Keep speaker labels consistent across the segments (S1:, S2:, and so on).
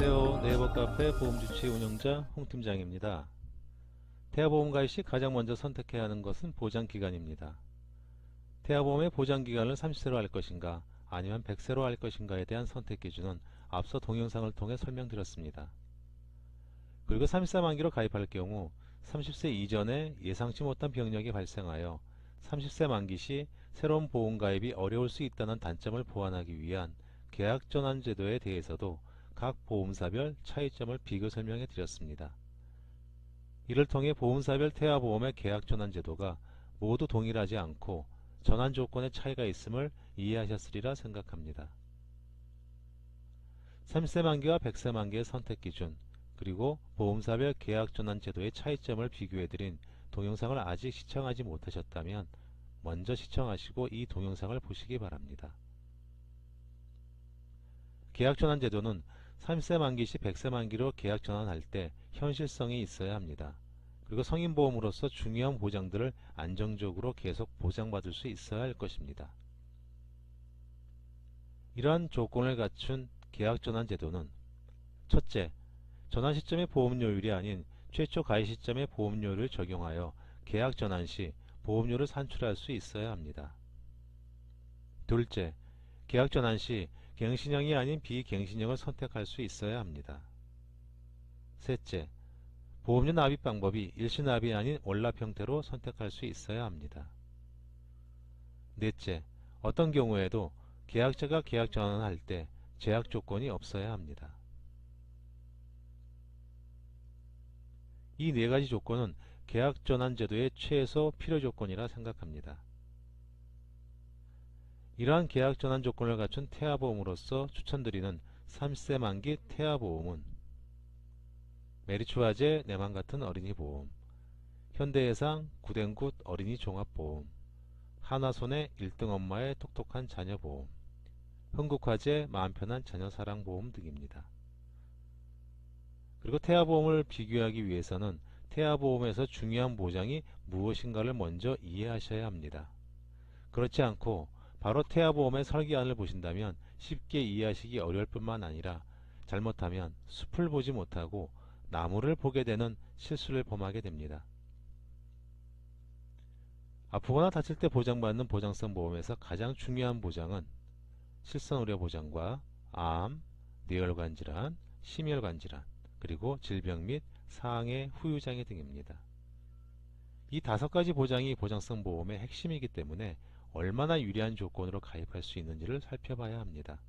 S1: 안녕하세요. 네이버 카페 보험주치 운영자 홍팀장입니다. 태아보험 가입 시 가장 먼저 선택해야 하는 것은 보장기간입니다. 태아보험의 보장기간을 30세로 할 것인가 아니면 100세로 할 것인가에 대한 선택 기준은 앞서 동영상을 통해 설명드렸습니다. 그리고 30세 만기로 가입할 경우 30세 이전에 예상치 못한 병력이 발생하여 30세 만기 시 새로운 보험 가입이 어려울 수 있다는 단점을 보완하기 위한 계약전환 제도에 대해서도 각 보험사별 차이점을 비교 설명해 드렸습니다. 이를 통해 보험사별 태아보험의 계약전환 제도가 모두 동일하지 않고 전환 조건의 차이가 있음을 이해하셨으리라 생각합니다. 30세 만기와 100세 만기의 선택 기준, 그리고 보험사별 계약전환 제도의 차이점을 비교해드린 동영상을 아직 시청하지 못하셨다면 먼저 시청하시고 이 동영상을 보시기 바랍니다. 계약전환 제도는 30세 만기 시 100세 만기로 계약 전환할 때 현실성이 있어야 합니다. 그리고 성인보험으로서 중요한 보장들을 안정적으로 계속 보장받을 수 있어야 할 것입니다. 이러한 조건을 갖춘 계약 전환 제도는 첫째, 전환 시점의 보험료율이 아닌 최초 가입 시점의 보험료율을 적용하여 계약 전환 시 보험료를 산출할 수 있어야 합니다. 둘째, 계약 전환 시 갱신형이 아닌 비갱신형을 선택할 수 있어야 합니다. 셋째, 보험료 납입 방법이 일시납이 아닌 월납 형태로 선택할 수 있어야 합니다. 넷째, 어떤 경우에도 계약자가 계약 전환할 때 제약 조건이 없어야 합니다. 이 네 가지 조건은 계약 전환 제도의 최소 필요 조건이라 생각합니다. 이러한 계약 전환 조건을 갖춘 태아보험으로서 추천드리는 30세 만기 태아보험은 메리츠화재 내만 같은 어린이 보험, 현대해상 구댕굿 어린이 종합보험, 하나손해 1등 엄마의 똑똑한 자녀보험, 흥국화재 마음편한 자녀사랑보험 등입니다. 그리고 태아보험을 비교하기 위해서는 태아보험에서 중요한 보장이 무엇인가를 먼저 이해하셔야 합니다. 그렇지 않고 바로 태아보험의 설계안을 보신다면 쉽게 이해하시기 어려울 뿐만 아니라 잘못하면 숲을 보지 못하고 나무를 보게 되는 실수를 범하게 됩니다. 아프거나 다칠 때 보장받는 보장성 보험에서 가장 중요한 보장은 실손의료 보장과 암, 뇌혈관 질환, 심혈관 질환, 그리고 질병 및 상해, 후유장애 등입니다. 이 5가지 보장이 보장성 보험의 핵심이기 때문에 얼마나 유리한 조건으로 가입할 수 있는지를 살펴봐야 합니다.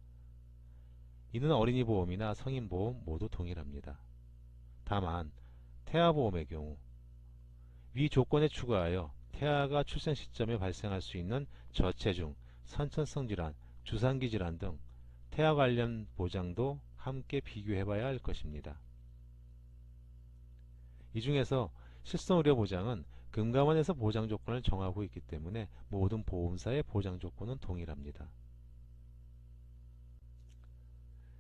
S1: 이는 어린이 보험이나 성인 보험 모두 동일합니다. 다만 태아보험의 경우 위 조건에 추가하여 태아가 출생 시점에 발생할 수 있는 저체중, 선천성 질환, 주산기 질환 등 태아 관련 보장도 함께 비교해봐야 할 것입니다. 이 중에서 실손의료 보장은 금감원에서 보장 조건을 정하고 있기 때문에 모든 보험사의 보장 조건은 동일합니다.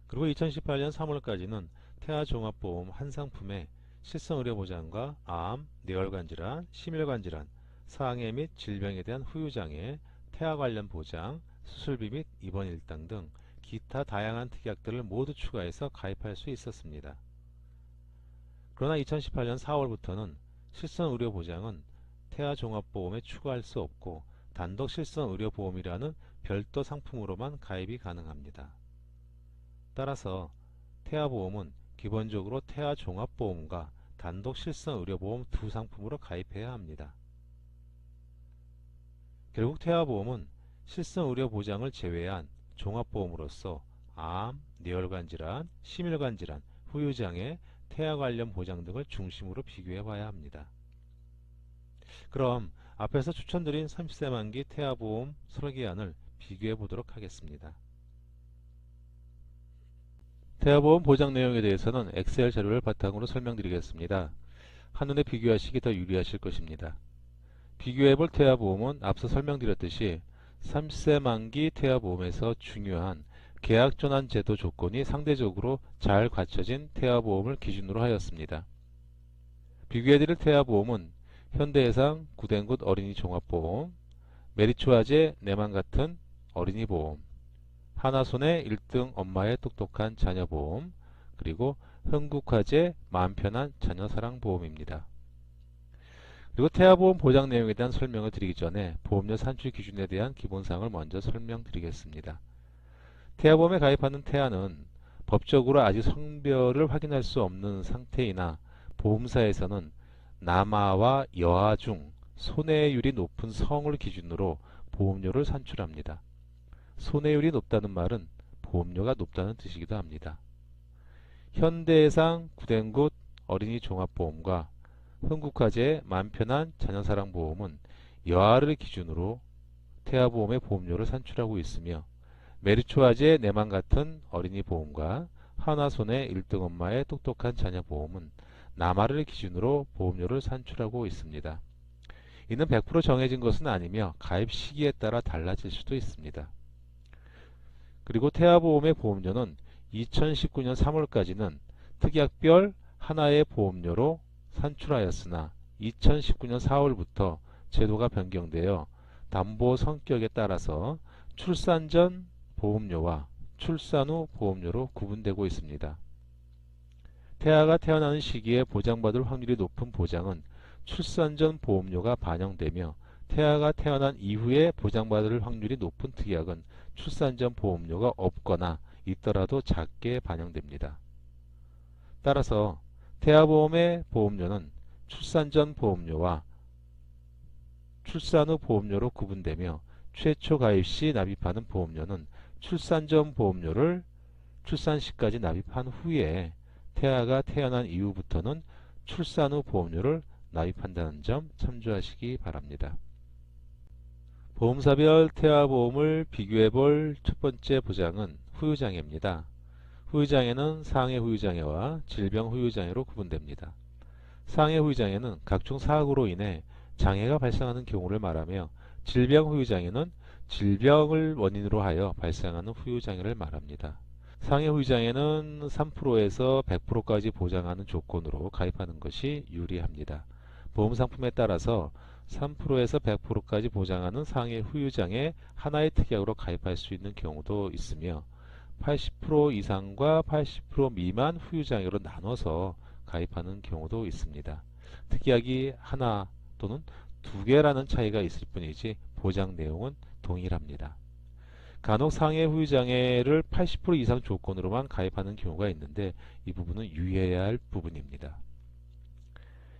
S1: 그리고 2018년 3월까지는 태아종합보험 한 상품에 실손의료 보장과 암, 뇌혈관 질환, 심혈관 질환, 상해 및 질병에 대한 후유장애, 태아 관련 보장, 수술비 및 입원 일당 등 기타 다양한 특약들을 모두 추가해서 가입할 수 있었습니다. 그러나 2018년 4월부터는 실손의료보장은 태아종합보험에 추가할 수 없고 단독 실손의료보험이라는 별도 상품으로만 가입이 가능합니다. 따라서 태아보험은 기본적으로 태아종합보험과 단독 실손의료보험 두 상품으로 가입해야 합니다. 결국 태아보험은 실손의료보장을 제외한 종합보험으로서 암, 뇌혈관 질환, 심혈관 질환, 후유장애, 태아 관련 보장 등을 중심으로 비교해 봐야 합니다. 그럼 앞에서 추천드린 30세 만기 태아보험 설계안을 비교해 보도록 하겠습니다. 태아보험 보장 내용에 대해서는 엑셀 자료를 바탕으로 설명드리겠습니다. 한눈에 비교하시기 더 유리하실 것입니다. 비교해 볼 태아보험은 앞서 설명드렸듯이 30세 만기 태아보험에서 중요한 계약전환 제도 조건이 상대적으로 잘 갖춰진 태아보험을 기준으로 하였습니다. 비교해드릴 태아보험은 현대해상 구댕굿 어린이 종합보험, 메리츠화재 내만 같은 어린이 보험, 하나손해 1등 엄마의 똑똑한 자녀보험, 그리고 흥국화재, 마음편한 자녀사랑보험입니다. 그리고 태아보험 보장 내용에 대한 설명을 드리기 전에 보험료 산출 기준에 대한 기본사항을 먼저 설명드리겠습니다. 태아보험에 가입하는 태아는 법적으로 아직 성별을 확인할 수 없는 상태이나 보험사에서는 남아와 여아 중 손해율이 높은 성을 기준으로 보험료를 산출합니다. 손해율이 높다는 말은 보험료가 높다는 뜻이기도 합니다. 현대해상 구댕굿 어린이 종합보험과 흥국화재 마음편한 자녀사랑보험은 여아를 기준으로 태아보험의 보험료를 산출하고 있으며 메리츠화재 내만 같은 어린이 보험과 하나손해 1등 엄마의 똑똑한 자녀 보험은 남아를 기준으로 보험료를 산출하고 있습니다. 이는 100% 정해진 것은 아니며 가입 시기에 따라 달라질 수도 있습니다. 그리고 태아보험의 보험료는 2019년 3월까지는 특약별 하나의 보험료로 산출하였으나 2019년 4월부터 제도가 변경되어 담보 성격에 따라서 출산 전 보험료와 출산 후 보험료로 구분되고 있습니다. 태아가 태어나는 시기에 보장받을 확률이 높은 보장은 출산 전 보험료가 반영되며 태아가 태어난 이후에 보장받을 확률이 높은 특약은 출산 전 보험료가 없거나 있더라도 작게 반영됩니다. 따라서 태아보험의 보험료는 출산 전 보험료와 출산 후 보험료로 구분되며 최초 가입 시 납입하는 보험료는 출산 전 보험료를 출산 시까지 납입한 후에 태아가 태어난 이후부터는 출산 후 보험료를 납입한다는 점 참조하시기 바랍니다. 보험사별 태아보험을 비교해볼 첫 번째 보장은 후유장애입니다. 후유장애는 상해 후유장애와 질병 후유장애로 구분됩니다. 상해 후유장애는 각종 사고로 인해 장애가 발생하는 경우를 말하며 질병 후유장애는 질병을 원인으로 하여 발생하는 후유장애를 말합니다. 상해 후유장애는 3%에서 100%까지 보장하는 조건으로 가입하는 것이 유리합니다. 보험상품에 따라서 3%에서 100%까지 보장하는 상해 후유장애 하나의 특약으로 가입할 수 있는 경우도 있으며 80% 이상과 80% 미만 후유장애로 나눠서 가입하는 경우도 있습니다. 특약이 하나 또는 두 개라는 차이가 있을 뿐이지 보장 내용은 동일합니다. 간혹 상해 후유장애를 80% 이상 조건으로만 가입하는 경우가 있는데 이 부분은 유의해야 할 부분입니다.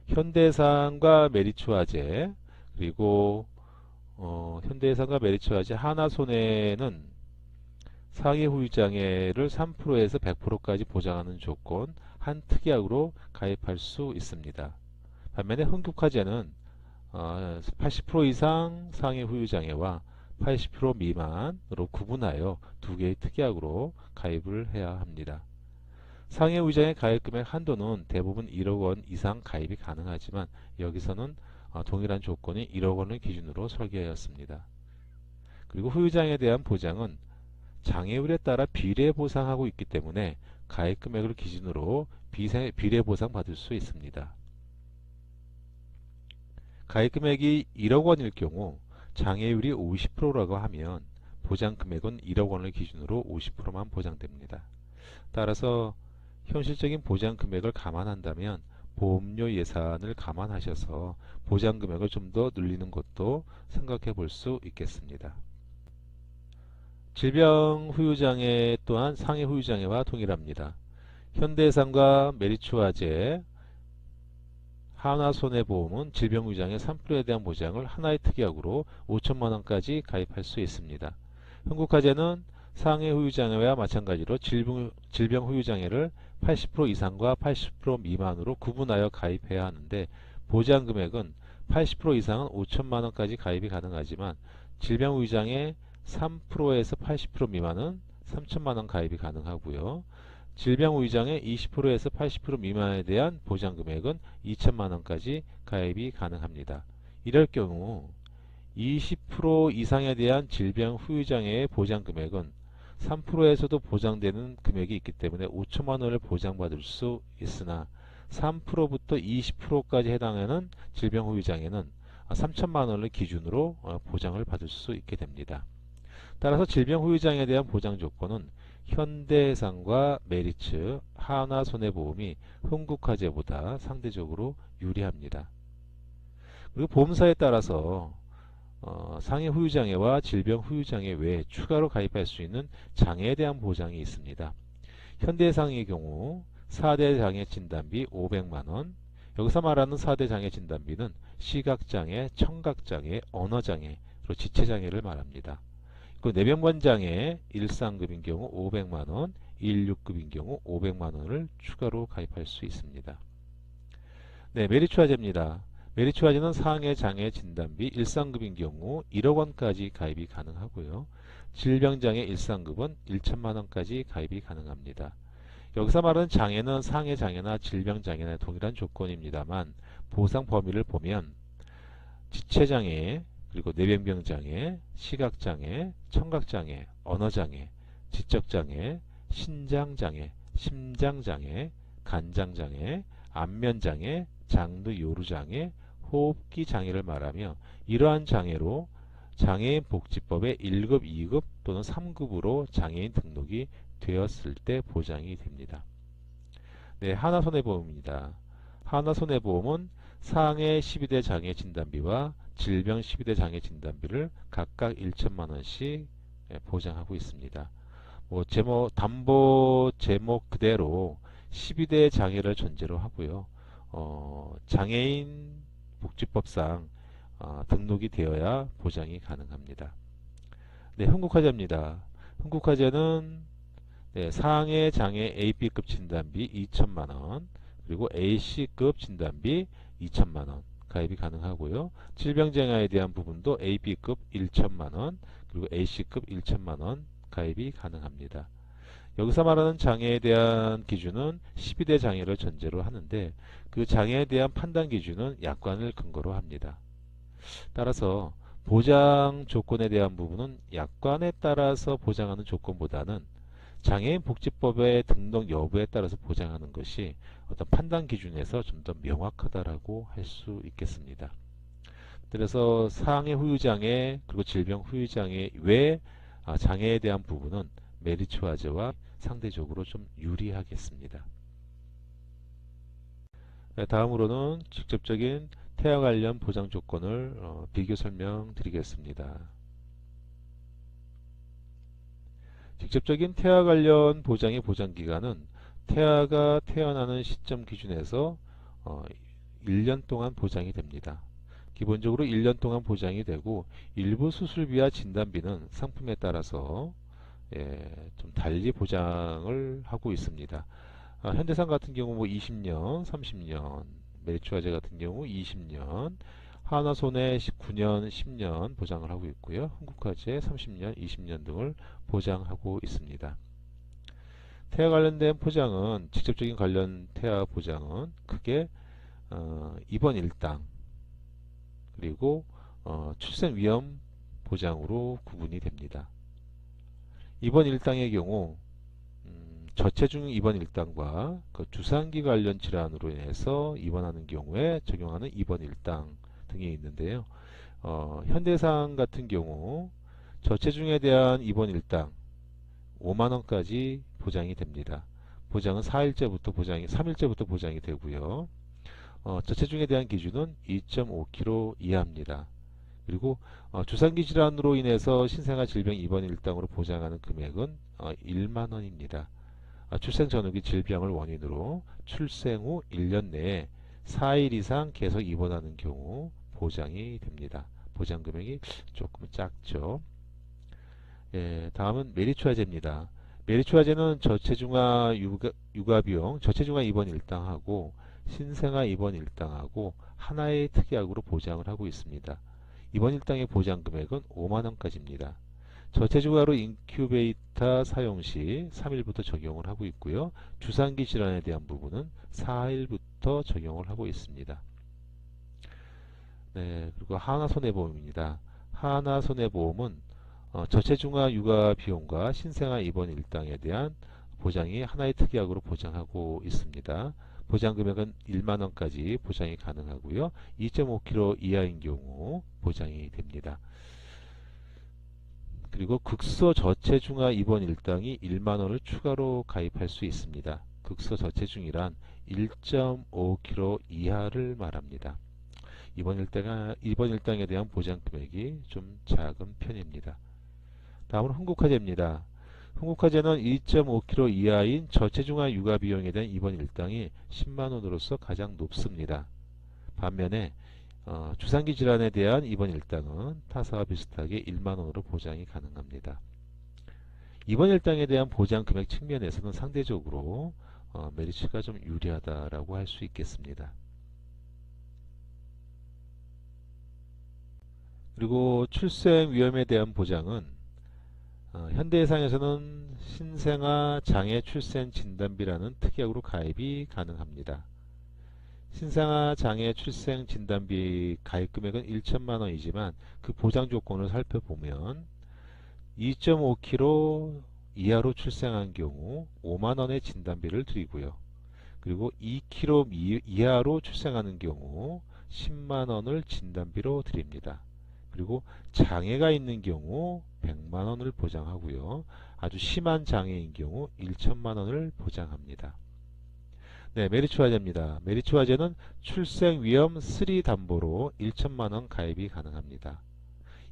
S1: 현대해상과 메리츠화재 그리고 현대해상과 메리츠화재 하나손해는 상해 후유장애를 3%에서 100%까지 보장하는 조건 한 특약으로 가입할 수 있습니다. 반면에 흥국화재는 80% 이상 상해 후유장애와 80% 미만으로 구분하여 두 개의 특약으로 가입을 해야 합니다. 상해 후유장애 가입 금액 한도는 대부분 1억 원 이상 가입이 가능하지만 여기서는 동일한 조건이 1억 원을 기준으로 설계하였습니다. 그리고 후유장애에 대한 보장은 장애율에 따라 비례 보상하고 있기 때문에 가입 금액을 기준으로 비례 보상 받을 수 있습니다. 가입 금액이 1억 원일 경우 장애율이 50%라고 하면 보장 금액은 1억 원을 기준으로 50%만 보장됩니다. 따라서 현실적인 보장 금액을 감안한다면 보험료 예산을 감안하셔서 보장 금액을 좀 더 늘리는 것도 생각해 볼 수 있겠습니다. 질병 후유장애 또한 상해 후유장애와 동일합니다. 현대해상과 메리츠화재, 하나손해보험은 질병 후유장애 3%에 대한 보장을 하나의 특약으로 5천만원까지 가입할 수 있습니다. 흥국화재는 상해 후유장애와 마찬가지로 질병 후유장애를 80% 이상과 80% 미만으로 구분하여 가입해야 하는데 보장 금액은 80% 이상은 5천만원까지 가입이 가능하지만 질병 후유장애 3%에서 80% 미만은 3천만원 가입이 가능하고요. 질병 후유장애 20%에서 80% 미만에 대한 보장 금액은 2천만원까지 가입이 가능합니다. 이럴 경우 20% 이상에 대한 질병 후유장애의 보장 금액은 3%에서도 보장되는 금액이 있기 때문에 5천만원을 보장받을 수 있으나 3%부터 20%까지 해당하는 질병 후유장애는 3천만원을 기준으로 보장을 받을 수 있게 됩니다. 따라서 질병 후유장애에 대한 보장 조건은 현대해상과 메리츠, 하나손해보험이 흥국화재보다 상대적으로 유리합니다. 그리고 보험사에 따라서 상해 후유장애와 질병 후유장애 외에 추가로 가입할 수 있는 장애에 대한 보장이 있습니다. 현대해상의 경우 4대 장애 진단비 500만원. 여기서 말하는 4대 장애 진단비는 시각장애, 청각장애, 언어장애, 그리고 지체장애를 말합니다. 그 내병관장애 1상급인 경우 500만원, 1, 6급인 경우 500만원을 추가로 가입할 수 있습니다. 네, 메리츠화재입니다. 메리츠화재는 상해 장애 진단비 1상급인 경우 1억원까지 가입이 가능하고요. 질병장애 1상급은 1천만원까지 가입이 가능합니다. 여기서 말하는 장애는 상해 장애나 질병 장애나 동일한 조건입니다만 보상 범위를 보면 지체장애, 그리고 뇌병변장애, 시각장애, 청각장애, 언어장애, 지적장애, 신장장애, 심장장애, 간장장애, 안면장애, 장르요루장애, 호흡기 장애를 말하며 이러한 장애로 장애인 복지법의 1급, 2급 또는 3급으로 장애인 등록이 되었을 때 보장이 됩니다. 네, 하나손해보험입니다. 하나손해보험은 상해 12대 장애 진단비와 질병 12대 장애 진단비를 각각 1천만원씩 보장하고 있습니다. 담보 제목 그대로 12대 장애를 전제로 하고요. 장애인 복지법상 등록이 되어야 보장이 가능합니다. 네, 흥국화재입니다. 흥국화재는 상해 장애 AB급 진단비 2천만원, 그리고 AC급 진단비 2천만원 가입이 가능하고요. 질병장애에 대한 부분도 AB급 1천만원, 그리고 AC급 1천만원 가입이 가능합니다. 여기서 말하는 장애에 대한 기준은 12대 장애를 전제로 하는데 그 장애에 대한 판단 기준은 약관을 근거로 합니다. 따라서 보장 조건에 대한 부분은 약관에 따라서 보장하는 조건보다는 장애인 복지법의 등록 여부에 따라서 보장하는 것이 어떤 판단 기준에서 좀 더 명확하다라고 할 수 있겠습니다. 그래서 상해 후유장애 그리고 질병 후유장애 외 장애에 대한 부분은 메리츠화재와 상대적으로 좀 유리하겠습니다. 다음으로는 직접적인 태아 관련 보장 조건을 비교 설명드리겠습니다. 직접적인 태아 관련 보장의 보장기간은 태아가 태어나는 시점 기준에서 1년 동안 보장이 됩니다. 기본적으로 1년 동안 보장이 되고 일부 수술비와 진단비는 상품에 따라서 좀 달리 보장을 하고 있습니다. 현대산 같은 경우 20년, 30년, 메리츠화재 같은 경우 20년, 하나손해 19년, 10년 보장을 하고 있고요. 흥국화재 30년, 20년 등을 보장하고 있습니다. 태아 관련된 보장은 직접적인 관련 태아 보장은 크게 입원 일당 그리고 출생 위험 보장으로 구분이 됩니다. 입원 일당의 경우 저체중 입원 일당과 그 주산기 관련 질환으로 인해서 입원하는 경우에 적용하는 입원 일당 등이 있는데요. 현대상 같은 경우 저체중에 대한 입원 일당 5만원까지 보장이 됩니다. 보장은 4일째부터 보장이 3일째부터 보장이 되고요. 저체중에 대한 기준은 2.5kg 이하입니다. 그리고 주산기 질환으로 인해서 신생아 질병 입원 일당으로 보장하는 금액은 1만원입니다. 출생 전후기 질병을 원인으로 출생 후 1년 내에 4일 이상 계속 입원하는 경우 보장이 됩니다. 보장 금액이 조금 작죠. 다음은 메리츠화재입니다. 메리츠화재는 저체중아 육아비용, 저체중아 입원 일당하고 신생아 입원 일당하고 하나의 특약으로 보장을 하고 있습니다. 입원 일당의 보장 금액은 5만원까지입니다. 저체중아로 인큐베이터 사용 시 3일부터 적용을 하고 있고요. 주산기 질환에 대한 부분은 4일부터 적용을 하고 있습니다. 네, 그리고 하나손해보험입니다. 하나손해보험은 저체중아 육아 비용과 신생아 입원 일당에 대한 보장이 하나의 특약으로 보장하고 있습니다. 보장 금액은 1만원까지 보장이 가능하고요. 2.5kg 이하인 경우 보장이 됩니다. 그리고 극소 저체중아 입원 일당이 1만원을 추가로 가입할 수 있습니다. 극소 저체중이란 1.5kg 이하를 말합니다. 이번 일당에 대한 보장 금액이 좀 작은 편입니다. 다음은 흥국화재입니다. 흥국화재는 2.5kg 이하인 저체중아 육아 비용에 대한 이번 일당이 10만원으로서 가장 높습니다. 반면에 주산기 질환에 대한 이번 일당은 타사와 비슷하게 1만원으로 보장이 가능합니다. 이번 일당에 대한 보장 금액 측면에서는 상대적으로 메리츠가 좀 유리하다라고 할 수 있겠습니다. 그리고 출생 위험에 대한 보장은 현대해상에서는 신생아 장애 출생 진단비라는 특약으로 가입이 가능합니다. 신생아 장애 출생 진단비 가입 금액은 1천만원이지만 그 보장 조건을 살펴보면 2.5kg 이하로 출생한 경우 5만원의 진단비를 드리고요. 그리고 2kg 이하로 출생하는 경우 10만원을 진단비로 드립니다. 그리고 장애가 있는 경우 100만원을 보장하고요. 아주 심한 장애인 경우 1천만원을 보장합니다. 네, 메리츠화재입니다. 메리츠화재는 출생위험 3 담보로 1천만원 가입이 가능합니다.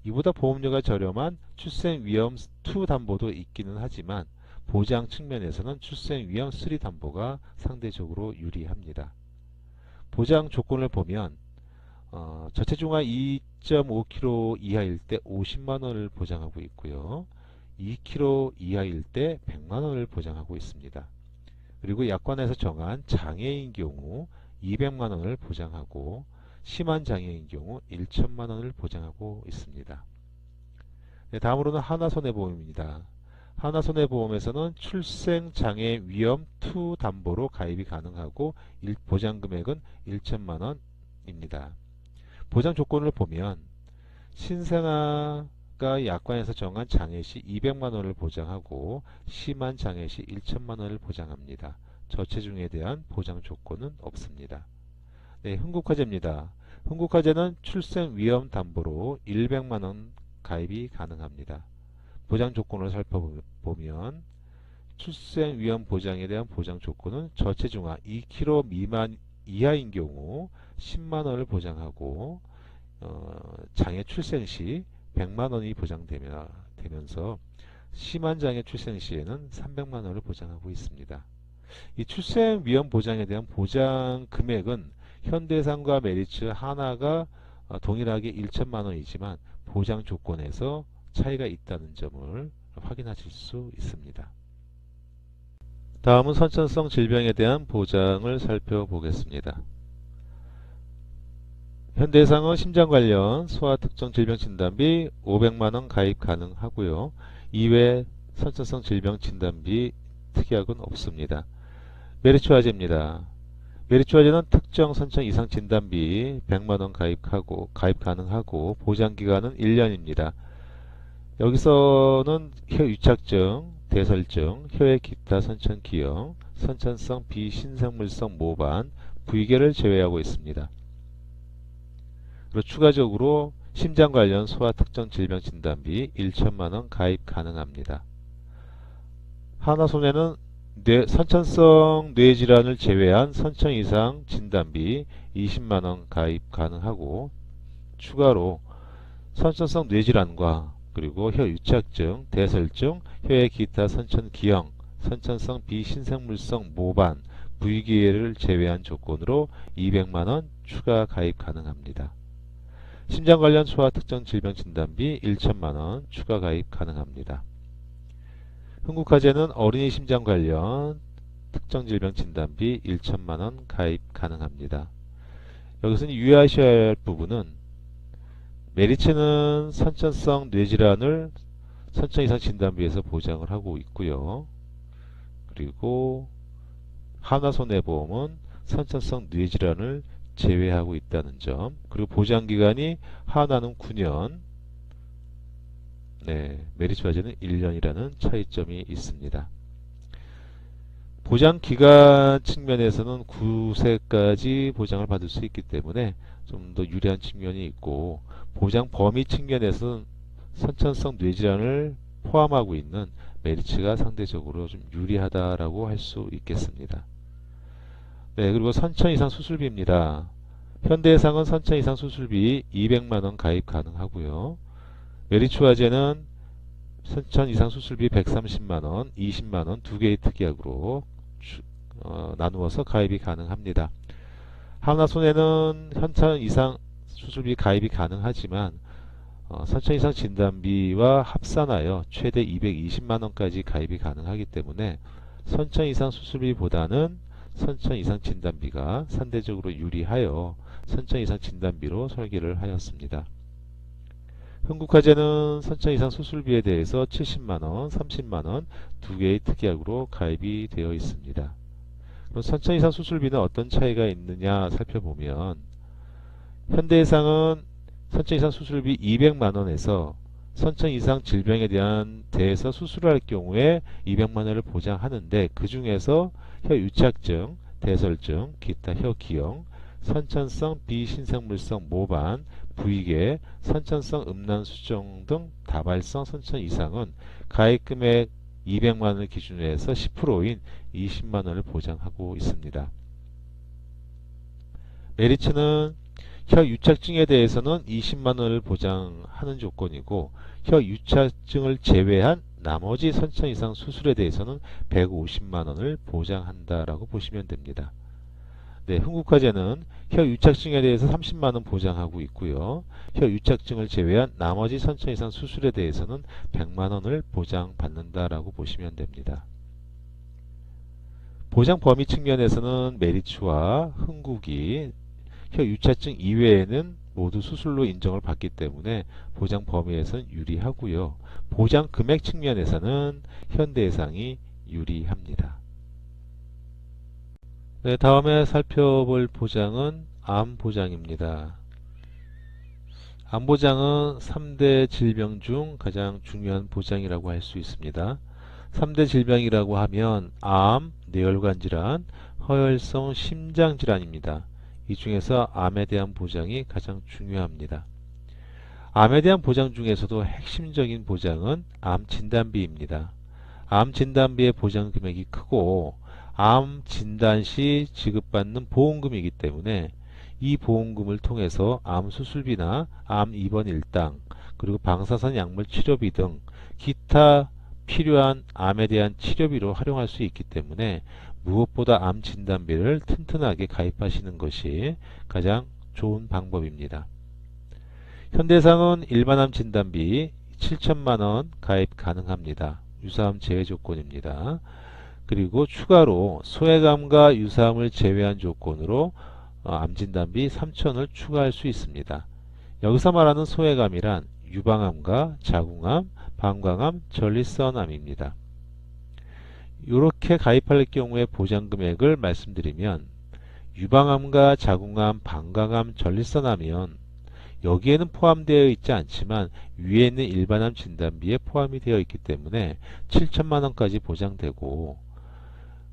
S1: 이보다 보험료가 저렴한 출생위험 2 담보도 있기는 하지만 보장 측면에서는 출생위험 3 담보가 상대적으로 유리합니다. 보장 조건을 보면 저체중아 2.5kg 이하일 때 50만원을 보장하고 있고요. 2kg 이하일 때 100만원을 보장하고 있습니다. 그리고 약관에서 정한 장애인 경우 200만원을 보장하고 심한 장애인 경우 1천만원을 보장하고 있습니다. 네, 다음으로는 하나손해보험입니다. 하나손해보험에서는 출생장애 위험 2 담보로 가입이 가능하고 보장금액은 1천만원입니다. 보장 조건을 보면 신생아가 약관에서 정한 장애시 200만원을 보장하고 심한 장애시 1천만원을 보장합니다. 저체중에 대한 보장 조건은 없습니다. 네, 흥국화재입니다. 흥국화재는 출생 위험 담보로 100만원 가입이 가능합니다. 보장 조건을 살펴보면 출생 위험 보장에 대한 보장 조건은 저체중아 2kg 미만 이하인 경우 10만원을 보장하고 장애 출생 시 100만원이 보장되면서 심한 장애 출생 시에는 300만원을 보장하고 있습니다. 이 출생 위험 보장에 대한 보장 금액은 현대해상과 메리츠 하나가 동일하게 1천만원이지만 보장 조건에서 차이가 있다는 점을 확인하실 수 있습니다. 다음은 선천성 질병에 대한 보장을 살펴보겠습니다. 현대해상은 심장 관련 소아 특정 질병 진단비 500만원 가입 가능하고요. 이외 선천성 질병 진단비 특약은 없습니다. 메리츠화재입니다. 메리츠화재는 특정 선천 이상 진단비 100만원 가입 가능하고 보장기간은 1년입니다. 여기서는 혀 유착증, 대설증, 혀의 기타 선천 기형, 선천성 비신생물성 모반, 부위계를 제외하고 있습니다. 그리고 추가적으로 심장 관련 소아 특정 질병 진단비 1천만원 가입 가능합니다. 하나손해는 선천성 뇌질환을 제외한 선천 이상 진단비 20만원 가입 가능하고 추가로 선천성 뇌질환과 그리고 혀 유착증, 대설증, 혀의 기타 선천 기형, 선천성 비신생물성 모반, 부위기를 제외한 조건으로 200만원 추가 가입 가능합니다. 심장 관련 소아 특정 질병 진단비 1천만원 추가 가입 가능합니다. 흥국화재는 어린이 심장 관련 특정 질병 진단비 1천만원 가입 가능합니다. 여기서는 유의하셔야 할 부분은 메리츠는 선천성 뇌질환을 선천 이상 진단비에서 보장을 하고 있고요. 그리고 하나손해보험은 선천성 뇌질환을 제외하고 있다는 점, 그리고 보장기간이 하나는 9년, 메리츠화재는 1년이라는 차이점이 있습니다. 보장기간 측면에서는 9세까지 보장을 받을 수 있기 때문에 좀 더 유리한 측면이 있고, 보장 범위 측면에서는 선천성 뇌질환을 포함하고 있는 메리츠가 상대적으로 좀 유리하다라고 할 수 있겠습니다. 네, 그리고 선천 이상 수술비입니다. 현대해상은 선천 이상 수술비 200만원 가입 가능하고요. 메리츠화재는 선천 이상 수술비 130만원, 20만원 두 개의 특약으로 나누어서 가입이 가능합니다. 하나손해는 현천 이상 수술비 가입이 가능하지만 선천 이상 진단비와 합산하여 최대 220만원까지 가입이 가능하기 때문에 선천 이상 수술비보다는 선천 이상 진단비가 상대적으로 유리하여 선천 이상 진단비로 설계를 하였습니다. 흥국화재는 선천 이상 수술비에 대해서 70만원, 30만원 두 개의 특약으로 가입이 되어 있습니다. 그럼 선천 이상 수술비는 어떤 차이가 있느냐 살펴보면 현대해상은 선천 이상 수술비 200만원에서 선천 이상 질병에 대해서 수술을 할 경우에 200만원을 보장하는데 그 중에서 혀 유착증, 대설증, 기타 혀 기형, 선천성 비신생물성 모반, 부위계, 선천성 음란 수정 등 다발성 선천 이상은 가입금액 200만원을 기준으로 해서 10%인 20만원을 보장하고 있습니다. 메리츠는 혀 유착증에 대해서는 20만원을 보장하는 조건이고 혀 유착증을 제외한 나머지 선천 이상 수술에 대해서는 150만원을 보장한다라고 보시면 됩니다. 네, 흥국화재는 혀 유착증에 대해서 30만원 보장하고 있고요. 혀 유착증을 제외한 나머지 선천 이상 수술에 대해서는 100만원을 보장받는다라고 보시면 됩니다. 보장 범위 측면에서는 메리츠와 흥국이 혀 유착증 이외에는 모두 수술로 인정을 받기 때문에 보장 범위에서는 유리하고요. 보장 금액 측면에서는 현대해상이 유리합니다. 네, 다음에 살펴볼 보장은 암보장입니다. 암보장은 3대 질병 중 가장 중요한 보장이라고 할 수 있습니다. 3대 질병이라고 하면 암, 뇌혈관 질환, 허혈성 심장 질환입니다. 이 중에서 암에 대한 보장이 가장 중요합니다. 암에 대한 보장 중에서도 핵심적인 보장은 암 진단비입니다. 암 진단비의 보장 금액이 크고 암 진단 시 지급받는 보험금이기 때문에 이 보험금을 통해서 암 수술비나 암 입원 일당 그리고 방사선 약물 치료비 등 기타 필요한 암에 대한 치료비로 활용할 수 있기 때문에 무엇보다 암 진단비를 튼튼하게 가입하시는 것이 가장 좋은 방법입니다. 현대해상은 일반암 진단비 7천만원 가입 가능합니다. 유사암 제외 조건입니다. 그리고 추가로 소외감과 유사암을 제외한 조건으로 암 진단비 3천을 추가할 수 있습니다. 여기서 말하는 소외감이란 유방암과 자궁암, 방광암, 전립선암입니다. 이렇게 가입할 경우에 보장 금액을 말씀드리면 유방암과 자궁암, 방광암, 전립선암이면 여기에는 포함되어 있지 않지만 위에 있는 일반암 진단비에 포함이 되어 있기 때문에 7천만원까지 보장되고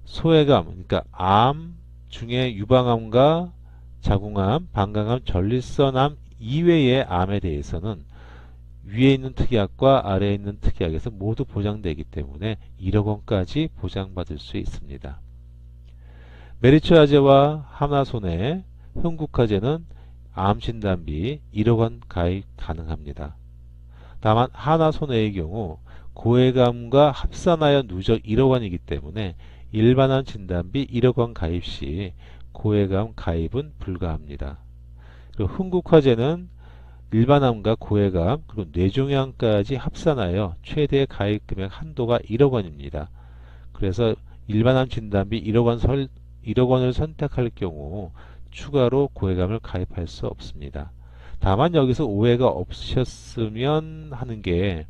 S1: 소외감, 그러니까 암 중에 유방암과 자궁암, 방광암, 전립선암 이외의 암에 대해서는 위에 있는 특약과 아래에 있는 특약에서 모두 보장되기 때문에 1억원까지 보장받을 수 있습니다. 메리츠화재와 하나손해, 흥국화재는 암진단비 1억원 가입 가능합니다. 다만 하나손해의 경우 고해감과 합산하여 누적 1억원이기 때문에 일반암 진단비 1억원 가입 시 고해감 가입은 불가합니다. 그리고 흥국화재는 일반암과 고해감 그리고 뇌종양까지 합산하여 최대 가입 금액 한도가 1억원입니다. 그래서 일반암 진단비 1억원을 선택할 경우 추가로 고해감을 가입할 수 없습니다. 다만 여기서 오해가 없으셨으면 하는 게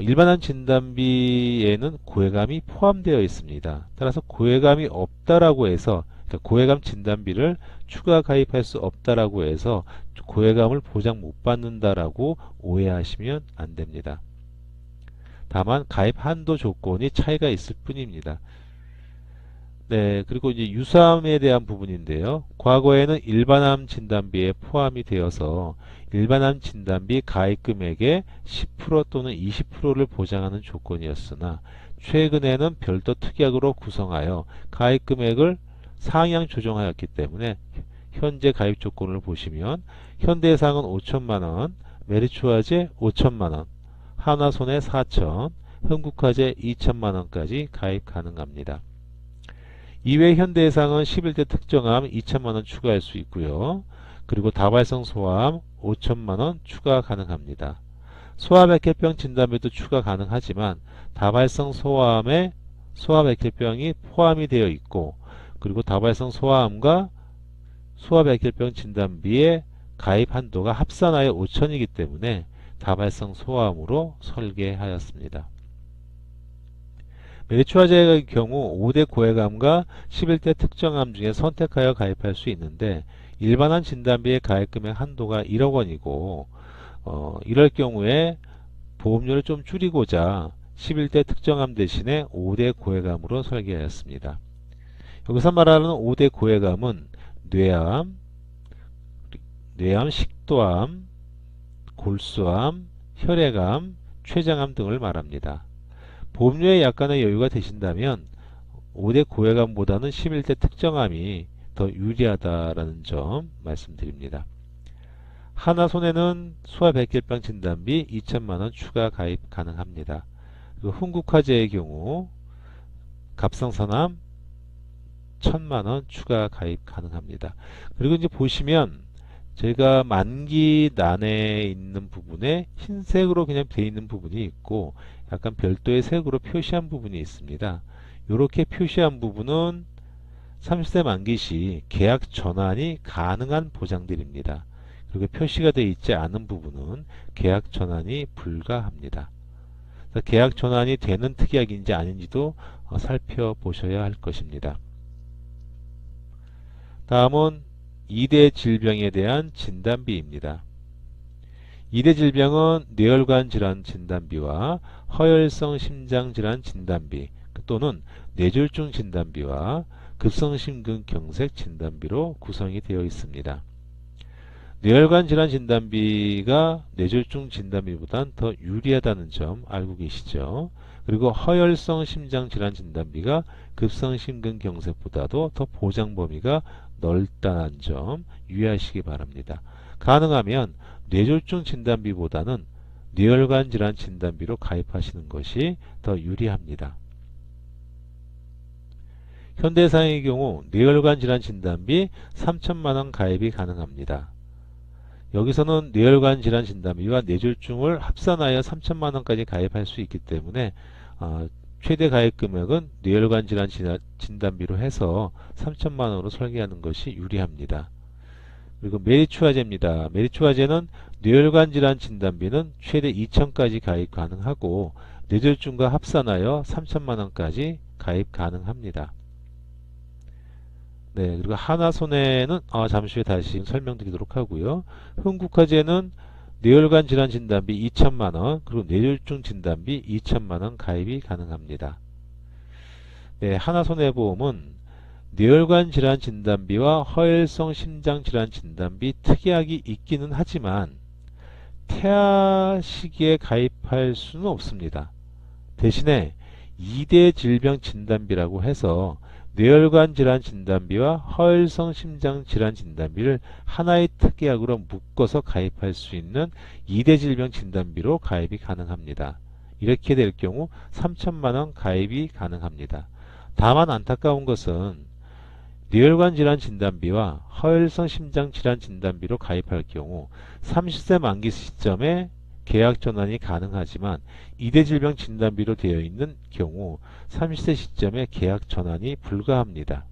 S1: 일반암 진단비에는 고해감이 포함되어 있습니다. 따라서 고해감이 없다라고 해서 그러니까 고해감 진단비를 추가 가입할 수 없다라고 해서 고해감을 보장 못 받는다라고 오해하시면 안 됩니다. 다만 가입 한도 조건이 차이가 있을 뿐입니다. 네, 그리고 이제 유사암에 대한 부분인데요. 과거에는 일반암 진단비에 포함이 되어서 일반암 진단비 가입 금액의 10% 또는 20%를 보장하는 조건이었으나 최근에는 별도 특약으로 구성하여 가입 금액을 상향 조정하였기 때문에 현재 가입 조건을 보시면 현대해상은 5천만원, 메리츠화재 5천만원, 하나손해 4천, 흥국화재 2천만원까지 가입 가능합니다. 이외 현대해상은 11대 특정암 2천만원 추가할 수 있고요. 그리고 다발성 소아암 5천만원 추가 가능합니다. 소아백혈병 진단비도 추가 가능하지만 다발성 소아암에 소아백혈병이 포함이 되어 있고 그리고 다발성 소아암과 소아백혈병 진단비의 가입 한도가 합산하여 5천이기 때문에 다발성 소아암으로 설계하였습니다. 메리츠화재의 경우 5대 고액암과 11대 특정암 중에 선택하여 가입할 수 있는데 일반암 진단비의 가입금액 한도가 1억 원이고 이럴 경우에 보험료를 좀 줄이고자 11대 특정암 대신에 5대 고액암으로 설계하였습니다. 여기서 말하는 5대 고액암은 뇌암, 식도암, 골수암, 혈액암, 췌장암 등을 말합니다. 보험료에 약간의 여유가 되신다면 5대 고액암보다는 11대 특정암이 더 유리하다라는 점 말씀드립니다. 하나손해는 소아백혈병 진단비 2천만원 추가 가입 가능합니다. 그리고 흥국화재의 경우 갑상선암 1천만원 추가 가입 가능합니다. 그리고 이제 보시면 제가 만기 난에 있는 부분에 흰색으로 그냥 되어 있는 부분이 있고 약간 별도의 색으로 표시한 부분이 있습니다. 이렇게 표시한 부분은 30세 만기 시 계약 전환이 가능한 보장들입니다. 그리고 표시가 되어 있지 않은 부분은 계약 전환이 불가합니다. 계약 전환이 되는 특약인지 아닌지도 살펴보셔야 할 것입니다. 다음은 2대 질병에 대한 진단비입니다. 2대 질병은 뇌혈관 질환 진단비와 허혈성 심장 질환 진단비 또는 뇌졸중 진단비와 급성심근경색 진단비로 구성이 되어 있습니다. 뇌혈관 질환 진단비가 뇌졸중 진단비보다는 더 유리하다는 점 알고 계시죠? 그리고 허혈성 심장 질환 진단비가 급성심근경색보다도 더 보장 범위가 넓다는 점 유의하시기 바랍니다. 가능하면 뇌졸중 진단비보다는 뇌혈관 질환 진단비로 가입하시는 것이 더 유리합니다. 현대해상의 경우 뇌혈관 질환 진단비 3천만원 가입이 가능합니다. 여기서는 뇌혈관 질환 진단비와 뇌졸중을 합산하여 3천만원까지 가입할 수 있기 때문에 최대 가입 금액은 뇌혈관 질환 진단비로 해서 3천만원으로 설계하는 것이 유리합니다. 그리고 메리츠화재입니다. 메리츠화재는 뇌혈관 질환 진단비는 최대 2천까지 가입 가능하고 뇌졸중과 합산하여 3천만원까지 가입 가능합니다. 네, 그리고 하나손해는 잠시 후에 다시 설명드리도록 하고요. 흥국화재는 뇌혈관 질환 진단비 2천만원, 그리고 뇌졸중 진단비 2천만원 가입이 가능합니다. 네, 하나손해보험은 뇌혈관 질환 진단비와 허혈성 심장 질환 진단비 특약이 있기는 하지만 태아 시기에 가입할 수는 없습니다. 대신에 2대 질병 진단비라고 해서 뇌혈관 질환 진단비와 허혈성 심장 질환 진단비를 하나의 특약으로 묶어서 가입할 수 있는 2대 질병 진단비로 가입이 가능합니다. 이렇게 될 경우 3천만원 가입이 가능합니다. 다만 안타까운 것은 뇌혈관 질환 진단비와 허혈성 심장 질환 진단비로 가입할 경우 30세 만기 시점에 계약 전환이 가능하지만 2대 질병 진단비로 되어 있는 경우 30세 시점에 계약 전환이 불가합니다.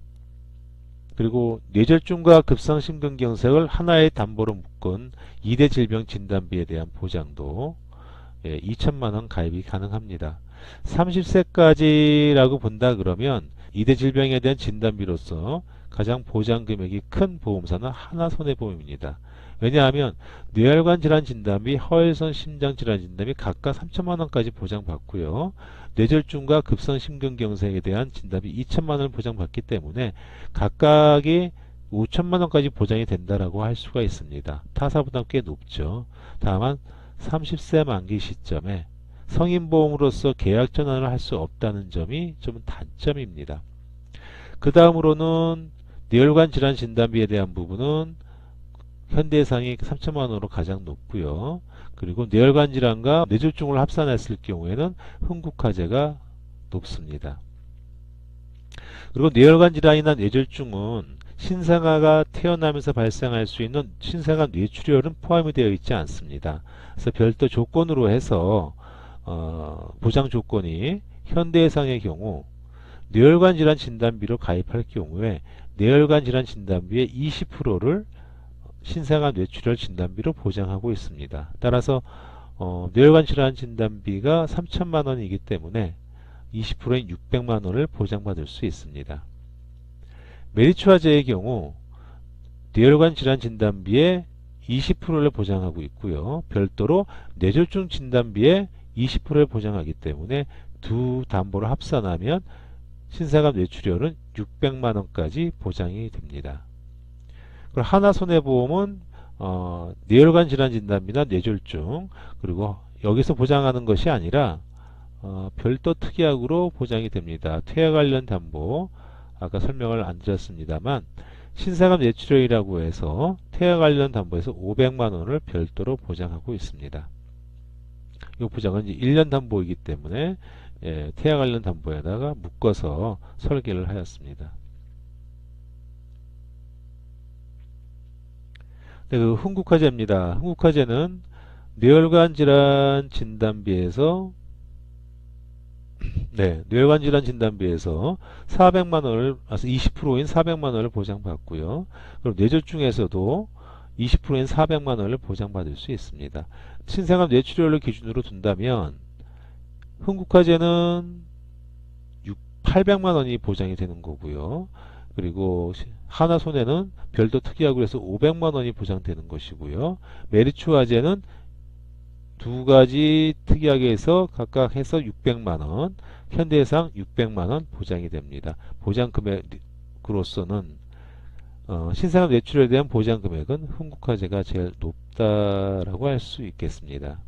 S1: 그리고 뇌졸중과 급성심근경색을 하나의 담보로 묶은 2대 질병 진단비에 대한 보장도 2천만원 가입이 가능합니다. 30세까지라고 본다 그러면 2대 질병에 대한 진단비로서 가장 보장 금액이 큰 보험사는 하나손해보험입니다. 왜냐하면 뇌혈관 질환 진단비, 허혈성 심장 질환 진단비 각각 3천만원까지 보장받고요. 뇌졸중과 급성 심근경색에 대한 진단비 2천만원을 보장받기 때문에 각각이 5천만원까지 보장이 된다라고 할 수가 있습니다. 타사보다 꽤 높죠. 다만 30세 만기 시점에 성인보험으로서 계약 전환을 할 수 없다는 점이 좀 단점입니다. 그 다음으로는 뇌혈관 질환 진단비에 대한 부분은 현대해상이 3천만원으로 가장 높고요. 그리고 뇌혈관 질환과 뇌졸중을 합산했을 경우에는 흥국화재가 높습니다. 그리고 뇌혈관 질환이나 뇌졸중은 신생아가 태어나면서 발생할 수 있는 신생아 뇌출혈은 포함이 되어 있지 않습니다. 그래서 별도 조건으로 해서 보장 조건이 현대해상의 경우 뇌혈관 질환 진단비로 가입할 경우에 뇌혈관 질환 진단비의 20%를 신생아 뇌출혈 진단비로 보장하고 있습니다. 따라서 뇌혈관 질환 진단비가 3천만원이기 때문에 20%인 600만원을 보장받을 수 있습니다. 메리츠화재의 경우 뇌혈관 질환 진단비의 20%를 보장하고 있고요. 별도로 뇌졸중 진단비의 20%를 보장하기 때문에 두 담보를 합산하면 신생아 뇌출혈은 600만원까지 보장이 됩니다. 그리고 하나손해보험은 뇌혈관 질환 진단비나 뇌졸중, 그리고 여기서 보장하는 것이 아니라 별도 특약으로 보장이 됩니다. 퇴화 관련 담보, 아까 설명을 안 드렸습니다만 신생아 뇌출혈이라고 해서 퇴화 관련 담보에서 500만원을 별도로 보장하고 있습니다. 이 보장은 이제 1년 담보이기 때문에 퇴화 관련 담보에다가 묶어서 설계를 하였습니다. 네, 그 흥국화재입니다. 흥국화재는 뇌혈관 질환 진단비에서 뇌혈관 질환 진단비에서 400만원을, 20%인 400만원을 보장받고요. 그리고 뇌졸중에서도 20%인 400만원을 보장받을 수 있습니다. 신생아 뇌출혈을 기준으로 둔다면 흥국화재는 800만원이 보장이 되는 거고요. 그리고 하나손해는 별도 특약으로 해서 500만원이 보장되는 것이고요. 메리츠화재는 두 가지 특약에서 각각 해서 600만원, 현대해상 600만원 보장이 됩니다. 보장 금액으로서는 신생아 뇌출혈에 대한 보장 금액은 흥국화재가 제일 높다라고 할 수 있겠습니다.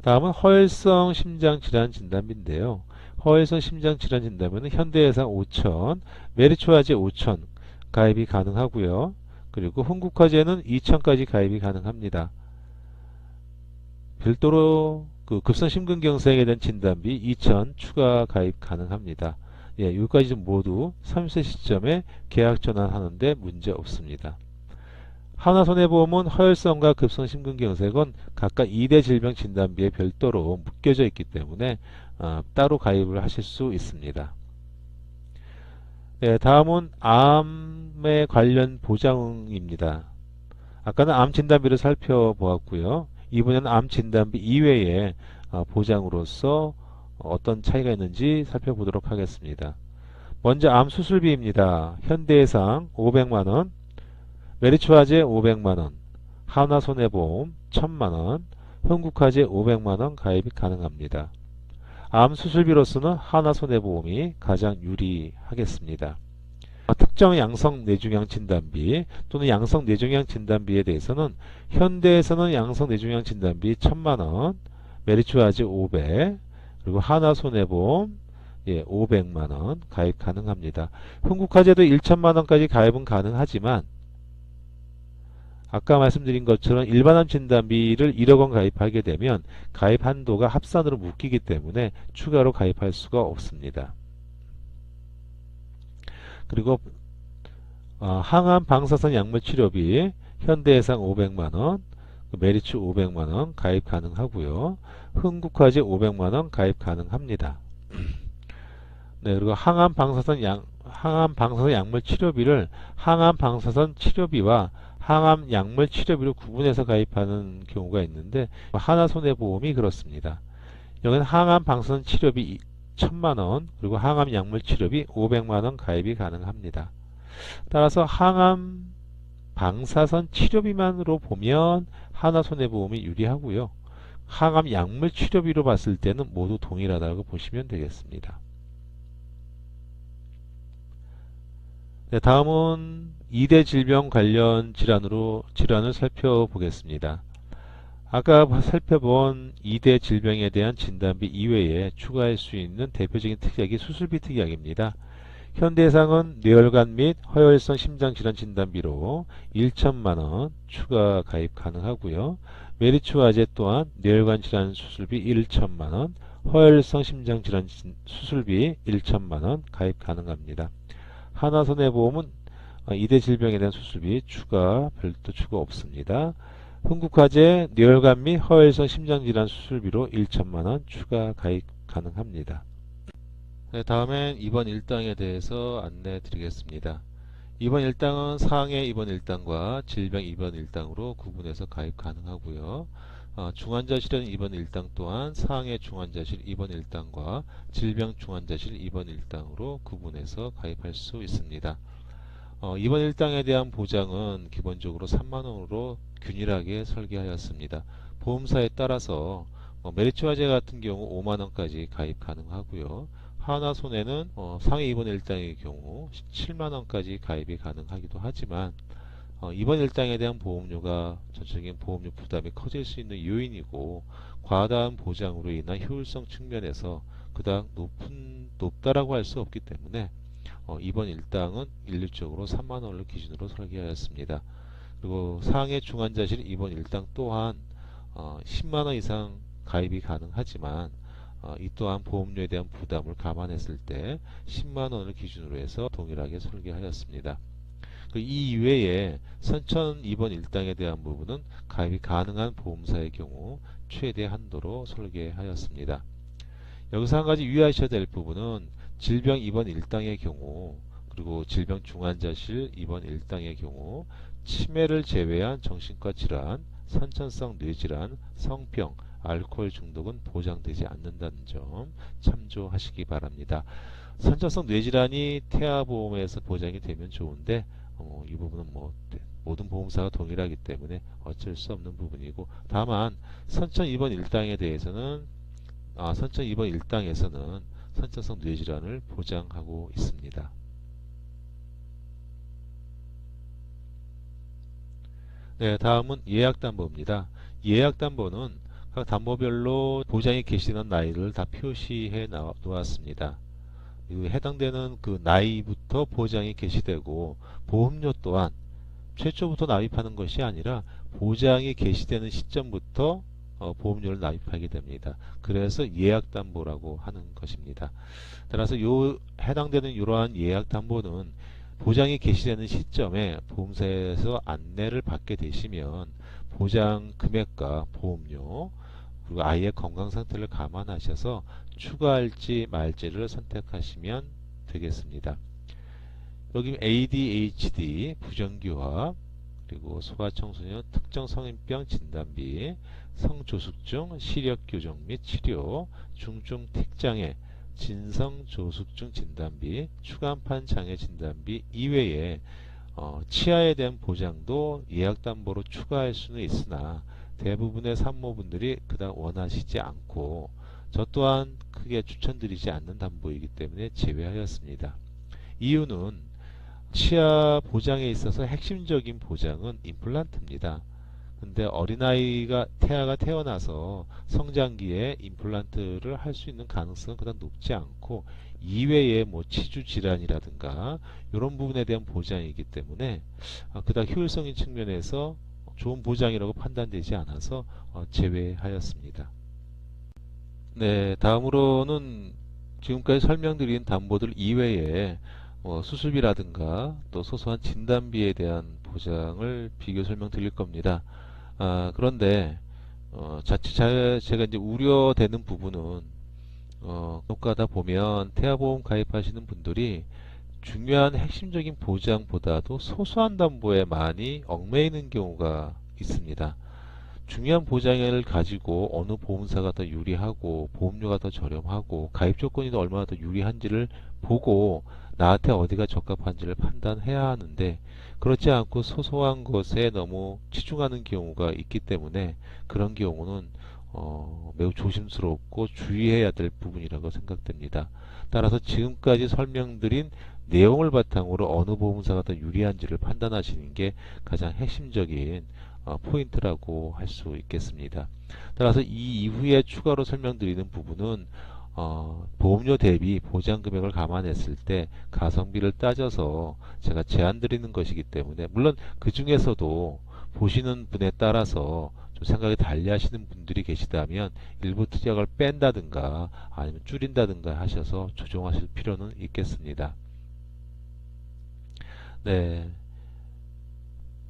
S1: 다음은 허혈성 심장질환 진단비인데요. 허혈성 심장질환 진단비는 현대해상 5천, 메리츠화재 5천 가입이 가능하고요. 그리고 흥국화재는 2천까지 가입이 가능합니다. 별도로 그 급성 심근경색에 대한 진단비 2천 추가 가입 가능합니다. 여기까지 모두 30세 시점에 계약 전환하는데 문제 없습니다. 하나손해보험은 허혈성과 급성 심근경색은 각각 2대 질병 진단비에 별도로 묶여져 있기 때문에 따로 가입을 하실 수 있습니다. 다음은 암에 관련 보장입니다. 아까는 암 진단비를 살펴보았고요. 이번에는 암 진단비 이외에 보장으로서 어떤 차이가 있는지 살펴보도록 하겠습니다. 먼저 암 수술비입니다. 현대해상 500만원, 메리츠화재 500만원, 하나손해보험 1000만원, 흥국화재 500만원 가입이 가능합니다. 암 수술비로서는 하나손해보험이 가장 유리하겠습니다. 특정 양성 뇌종양 진단비 또는 양성 뇌종양 진단비에 대해서는 현대에서는 양성 뇌종양 진단비 1000만원, 메리츠화재 500, 그리고 하나손해보험 500만원 가입 가능합니다. 흥국화재도 1천만원까지 가입은 가능하지만 아까 말씀드린 것처럼 일반암 진단비를 1억원 가입하게 되면 가입 한도가 합산으로 묶이기 때문에 추가로 가입할 수가 없습니다. 그리고 항암 방사선 약물 치료비 현대해상 500만원, 메리츠 500만원 가입 가능하고요. 흥국화재 500만원 가입 가능합니다. 그리고 항암 방사선 약물 치료비를 항암 방사선 치료비와 항암 약물 치료비로 구분해서 가입하는 경우가 있는데 하나손해보험이 그렇습니다. 여기는 항암 방사선 치료비 1000만원, 그리고 항암 약물 치료비 500만원 가입이 가능합니다. 따라서 항암 방사선 치료비만으로 보면 하나손해보험이 유리하고요. 항암 약물 치료비로 봤을 때는 모두 동일하다고 보시면 되겠습니다. 네, 다음은 2대 질병 관련 질환을 살펴보겠습니다. 아까 살펴본 2대 질병에 대한 진단비 이외에 추가할 수 있는 대표적인 특약이 수술비 특약입니다. 현대해상은 뇌혈관 및 허혈성 심장질환 진단비로 1천만원 추가 가입 가능하고요. 메리츠와제 또한 뇌혈관 질환 수술비 1천만원, 허혈성 심장질환 수술비 1천만원 가입 가능합니다. 하나손해보험은 2대 질병에 대한 수술비 별도 추가 없습니다. 흥국화재 뇌혈관 및 허혈성 심장질환 수술비로 1천만원 추가 가입 가능합니다. 네, 다음엔 입원 일당에 대해서 안내 드리겠습니다. 입원 일당은 상해 입원 일당과 질병 입원 일당으로 구분해서 가입 가능하고요. 중환자실은 입원 일당 또한 상해 중환자실 입원 일당과 질병 중환자실 입원 일당으로 구분해서 가입할 수 있습니다. 입원 일당에 대한 보장은 기본적으로 3만원으로 균일하게 설계하였습니다. 보험사에 따라서 메리츠화재 같은 경우 5만원까지 가입 가능하고요. 하나손해는 상해 입원 일당의 경우 7만원까지 가입이 가능하기도 하지만 입원 일당에 대한 보험료가 전체적인 보험료 부담이 커질 수 있는 요인이고 과다한 보장으로 인한 효율성 측면에서 그닥 높다라고 할 수 없기 때문에 입원 일당은 일률적으로 3만원을 기준으로 설계하였습니다. 그리고 상해 중환자실 입원 일당 또한 10만원 이상 가입이 가능하지만 이 또한 보험료에 대한 부담을 감안했을 때 10만원을 기준으로 해서 동일하게 설계하였습니다. 이 이외에 선천 입원 일당에 대한 부분은 가입이 가능한 보험사의 경우 최대 한도로 설계하였습니다. 여기서 한 가지 유의하셔야 될 부분은 질병 입원 일당의 경우 그리고 질병 중환자실 입원 일당의 경우 치매를 제외한 정신과 질환, 선천성 뇌질환, 성병, 알코올 중독은 보장되지 않는다는 점 참조하시기 바랍니다. 선천성 뇌질환이 태아보험에서 보장이 되면 좋은데 이 부분은 모든 보험사가 동일하기 때문에 어쩔 수 없는 부분이고 다만 선천 입원 일당에 대해서는 선천 입원 일당에서는 선천성 뇌질환을 보장하고 있습니다. 네, 다음은 예약담보입니다. 예약담보는 각 담보별로 보장이 개시되는 나이를 다 표시해 놓았습니다. 해당되는 그 나이부터 보장이 개시되고 보험료 또한 최초부터 납입하는 것이 아니라 보장이 개시되는 시점부터 보험료를 납입하게 됩니다. 그래서 예약담보라고 하는 것입니다. 따라서 해당되는 이러한 예약담보는 보장이 개시되는 시점에 보험사에서 안내를 받게 되시면 보장 금액과 보험료 그리고 아이의 건강 상태를 감안하셔서 추가할지 말지를 선택하시면 되겠습니다. 여기 ADHD, 부정교합, 그리고 소아청소년 특정 성인병 진단비, 성조숙중, 시력교정 및 치료, 중증 틱장애, 진성조숙중 진단비, 추간판 장애 진단비 이외에 치아에 대한 보장도 예약담보로 추가할 수는 있으나 대부분의 산모분들이 그닥 원하시지 않고 저 또한 크게 추천드리지 않는 담보이기 때문에 제외하였습니다. 이유는 치아 보장에 있어서 핵심적인 보장은 임플란트입니다. 근데 태아가 태어나서 성장기에 임플란트를 할 수 있는 가능성은 그닥 높지 않고 이외에 치주 질환이라든가 이런 부분에 대한 보장이기 때문에 그닥 효율성인 측면에서 좋은 보장이라고 판단되지 않아서 제외하였습니다. 네, 다음으로는 지금까지 설명드린 담보들 이외에 수술비라든가 또 소소한 진단비에 대한 보장을 비교 설명드릴 겁니다. 그런데 자칫 제가 이제 우려되는 부분은 간혹가다 보면 태아보험 가입하시는 분들이 중요한 핵심적인 보장보다도 소소한 담보에 많이 얽매이는 경우가 있습니다. 중요한 보장을 가지고 어느 보험사가 더 유리하고 보험료가 더 저렴하고 가입 조건이 얼마나 더 유리한지를 보고 나한테 어디가 적합한지를 판단해야 하는데, 그렇지 않고 소소한 것에 너무 치중하는 경우가 있기 때문에 그런 경우는 매우 조심스럽고 주의해야 될 부분이라고 생각됩니다. 따라서 지금까지 설명드린 내용을 바탕으로 어느 보험사가 더 유리한지를 판단하시는 게 가장 핵심적인 포인트라고 할 수 있겠습니다. 따라서 이 이후에 추가로 설명드리는 부분은 보험료 대비 보장 금액을 감안했을 때 가성비를 따져서 제가 제안 드리는 것이기 때문에, 물론 그 중에서도 보시는 분에 따라서 좀 생각이 달리 하시는 분들이 계시다면 일부 특약을 뺀다든가 아니면 줄인다든가 하셔서 조정하실 필요는 있겠습니다. 네.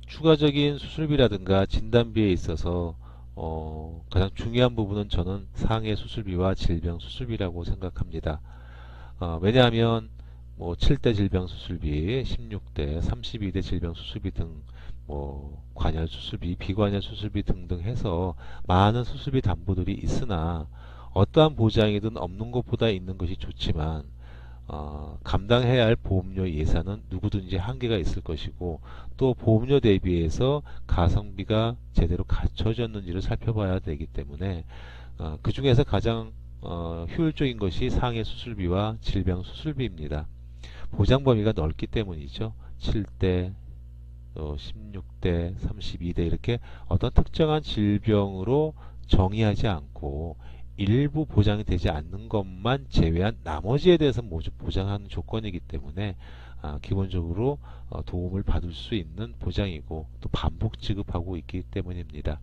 S1: 추가적인 수술비라든가 진단비에 있어서 가장 중요한 부분은 저는 상해 수술비와 질병 수술비라고 생각합니다. 왜냐하면 뭐 7대 질병 수술비, 16대, 32대 질병 수술비 등 뭐 관열 수술비, 비관열 수술비 등등 해서 많은 수술비 담보들이 있으나 어떠한 보장이든 없는 것보다 있는 것이 좋지만 감당해야 할 보험료 예산은 누구든지 한계가 있을 것이고, 또 보험료 대비해서 가성비가 제대로 갖춰졌는지를 살펴봐야 되기 때문에 그 중에서 가장 효율적인 것이 상해 수술비와 질병 수술비입니다. 보장 범위가 넓기 때문이죠. 7대, 16대, 32대 이렇게 어떤 특정한 질병으로 정의하지 않고 일부 보장이 되지 않는 것만 제외한 나머지에 대해서 모두 보장하는 조건이기 때문에 기본적으로 도움을 받을 수 있는 보장이고 또 반복 지급하고 있기 때문입니다.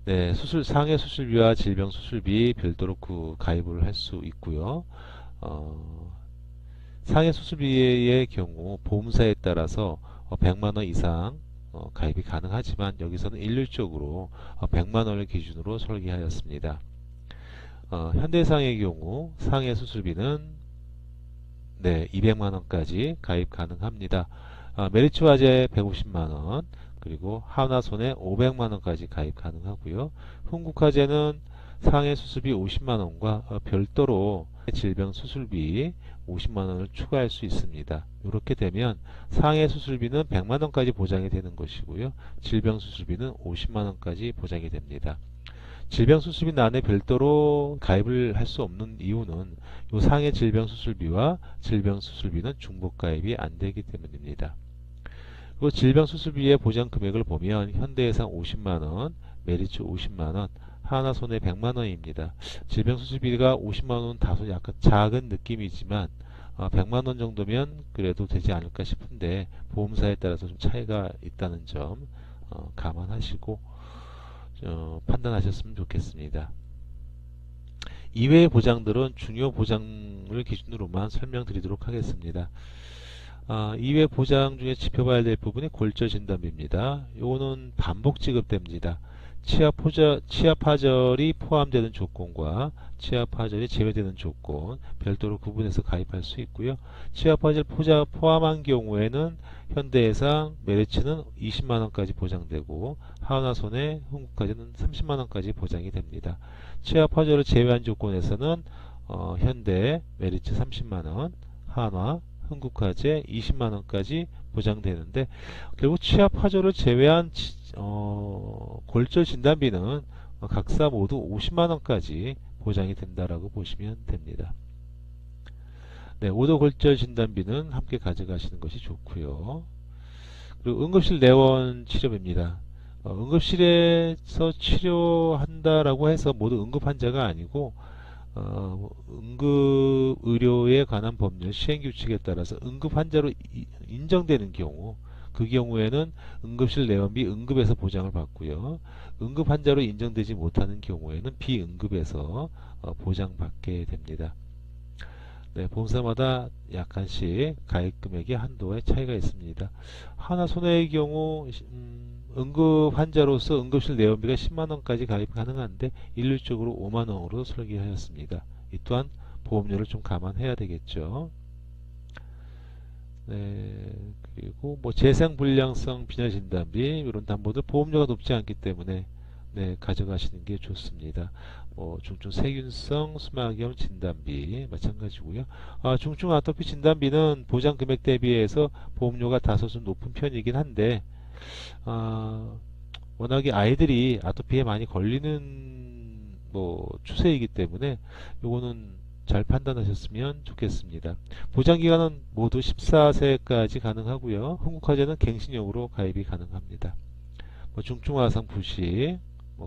S1: 네, 상해 수술비와 질병 수술비 별도로 가입을 할 수 있고요. 상해 수술비의 경우 보험사에 따라서 100만 원 이상 가입이 가능하지만 여기서는 일률적으로 100만 원을 기준으로 설계하였습니다. 현대해상의 경우 상해 수술비는 네, 200만 원까지 가입 가능합니다. 메리츠 화재 150만 원, 그리고 하나손해 500만 원까지 가입 가능하고요. 흥국화재는 상해 수술비 50만 원과 별도로 질병 수술비 50만 원을 추가할 수 있습니다. 이렇게 되면 상해 수술비는 100만 원까지 보장이 되는 것이고요. 질병 수술비는 50만 원까지 보장이 됩니다. 질병 수술비 안에 별도로 가입을 할 수 없는 이유는 이 상해 질병 수술비와 질병 수술비는 중복 가입이 안 되기 때문입니다. 그리고 질병 수술비의 보장 금액을 보면 현대해상 50만 원, 메리츠 50만 원, 하나손해 100만 원입니다. 질병 수술비가 50만 원은 다소 약간 작은 느낌이지만 100만 원 정도면 그래도 되지 않을까 싶은데 보험사에 따라서 좀 차이가 있다는 점 감안하시고 판단하셨으면 좋겠습니다. 이외의 보장들은 중요 보장을 기준으로만 설명드리도록 하겠습니다. 이외 보장 중에 짚어봐야 될 부분이 골절 진단비입니다. 요거는 반복 지급됩니다. 치아파절이 포함되는 조건과 치아파절이 제외되는 조건 별도로 구분해서 가입할 수 있고요. 치아파절 포함한 경우에는 현대해상, 메리츠는 20만원까지 보장되고 하나손해, 흥국화재는 30만원까지 보장이 됩니다. 치아파절을 제외한 조건에서는 현대, 메리츠 30만원, 한화, 흥국화재 20만원까지 보장되는데, 결국 치아파절을 제외한 골절 진단비는 각사 모두 50만원까지 보장이 된다라고 보시면 됩니다. 네, 오도 골절 진단비는 함께 가져가시는 것이 좋고요. 그리고 응급실 내원 치료비입니다. 응급실에서 치료한다라고 해서 모두 응급 환자가 아니고 응급의료에 관한 법률 시행규칙에 따라서 응급 환자로 인정되는 경우, 그 경우에는 응급실 내원비 응급에서 보장을 받고요. 응급 환자로 인정되지 못하는 경우에는 비응급에서 보장받게 됩니다. 네, 보험사마다 약간씩 가입 금액의 한도에 차이가 있습니다. 하나손해의 경우 응급 환자로서 응급실 내원비가 10만원까지 가입 가능한데 일률적으로 5만원으로 설계하였습니다. 이 또한 보험료를 좀 감안해야 되겠죠. 네, 그리고 뭐 재생불량성 빈혈진단비 이런 담보들 보험료가 높지 않기 때문에 네, 가져가시는 게 좋습니다. 중증 세균성 수막염 진단비 마찬가지고요. 중증 아토피 진단비는 보장 금액 대비해서 보험료가 다소 좀 높은 편이긴 한데 아, 워낙에 아이들이 아토피에 많이 걸리는 추세이기 때문에 요거는 잘 판단하셨으면 좋겠습니다. 보장기간은 모두 14세까지 가능하고요. 흥국화재는 갱신형으로 가입이 가능합니다. 중증화상 부시,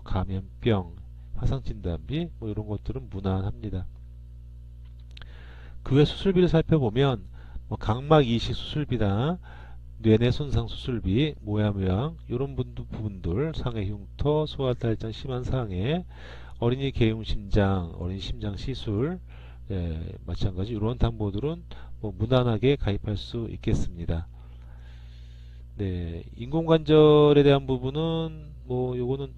S1: 감염병, 화상진단비 이런 것들은 무난합니다. 그 외 수술비를 살펴보면 각막 이식 수술비나 뇌내 손상 수술비, 모야모양 이런 부분들, 상해 흉터, 소화달장 심한 상해, 어린이 개용 심장, 어린이 심장 시술, 마찬가지 이런 담보들은 무난하게 가입할 수 있겠습니다. 네, 인공관절에 대한 부분은 요거는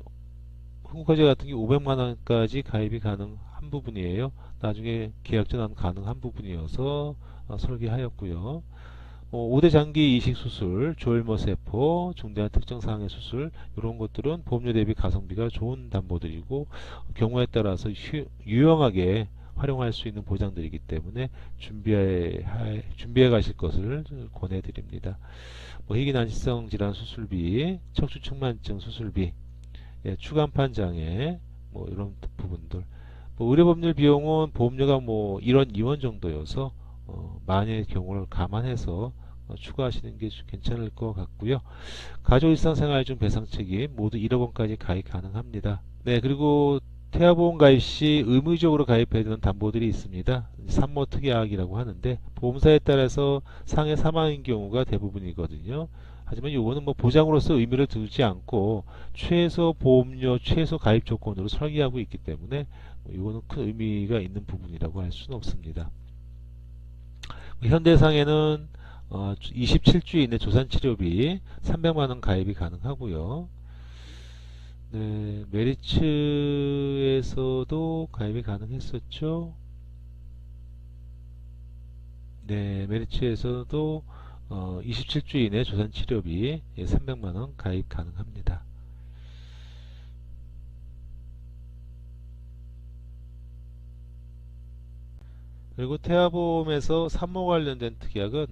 S1: 흥국화재 같은 게 500만 원까지 가입이 가능한 부분이에요. 나중에 계약 전환 가능한 부분이어서 설계하였고요. 5대 장기 이식 수술, 조혈모세포, 중대한 특정 상해 수술 이런 것들은 보험료 대비 가성비가 좋은 담보들이고 경우에 따라서 유용하게 활용할 수 있는 보장들이기 때문에 준비해 가실 것을 권해드립니다. 희귀난치성 질환 수술비, 척추측만증 수술비, 추간판 장애, 이런 부분들. 의료법률 비용은 보험료가 1원, 2원 정도여서 만일 경우를 감안해서 추가하시는 게 괜찮을 것 같고요. 가족 일상생활 중 배상 책임 모두 1억 원까지 가입 가능합니다. 네, 그리고 태아보험 가입 시 의무적으로 가입해야 되는 담보들이 있습니다. 산모 특약이라고 하는데 보험사에 따라서 상해 사망인 경우가 대부분이거든요. 하지만 이거는 보장으로서 의미를 두지 않고 최소 보험료, 최소 가입 조건으로 설계하고 있기 때문에 이거는 큰 의미가 있는 부분이라고 할 수는 없습니다. 현대상에는 27주 이내 조산치료비 300만원 가입이 가능하고요. 네, 메리츠에서도 가입이 가능했었죠. 네, 메리츠에서도 27주 이내 조산치료비 300만원 가입 가능합니다. 그리고 태아보험에서 산모 관련된 특약은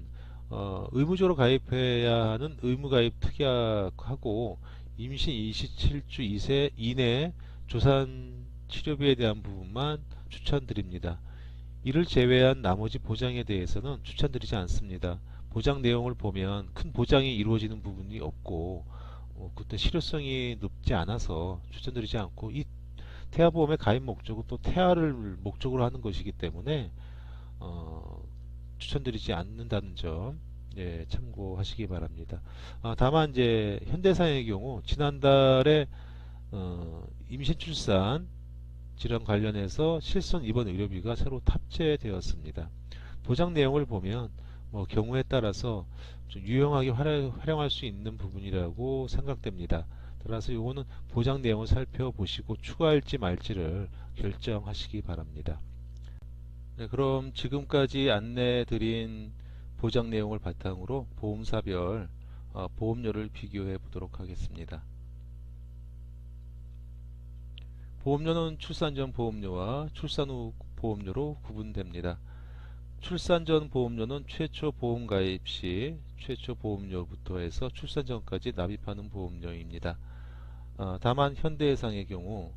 S1: 의무적으로 가입해야 하는 의무가입 특약하고 임신 27주 이내 조산 치료비에 대한 부분만 추천드립니다. 이를 제외한 나머지 보장에 대해서는 추천드리지 않습니다. 보장 내용을 보면 큰 보장이 이루어지는 부분이 없고 그때 실효성이 높지 않아서 추천드리지 않고 이 태아보험의 가입 목적은 또 태아를 목적으로 하는 것이기 때문에 추천드리지 않는다는 점 참고하시기 바랍니다. 다만 이제 현대사의 경우 지난달에 임신 출산 질환 관련해서 실손 입원 의료비가 새로 탑재되었습니다. 보장 내용을 보면 경우에 따라서 좀 유용하게 활용할 수 있는 부분이라고 생각됩니다. 따라서 이거는 보장 내용을 살펴보시고 추가할지 말지를 결정하시기 바랍니다. 네, 그럼 지금까지 안내 드린 보장 내용을 바탕으로 보험사별 보험료를 비교해 보도록 하겠습니다. 보험료는 출산 전 보험료와 출산 후 보험료로 구분됩니다. 출산 전 보험료는 최초 보험 가입 시 최초 보험료부터 해서 출산 전까지 납입하는 보험료입니다. 다만 현대해상의 경우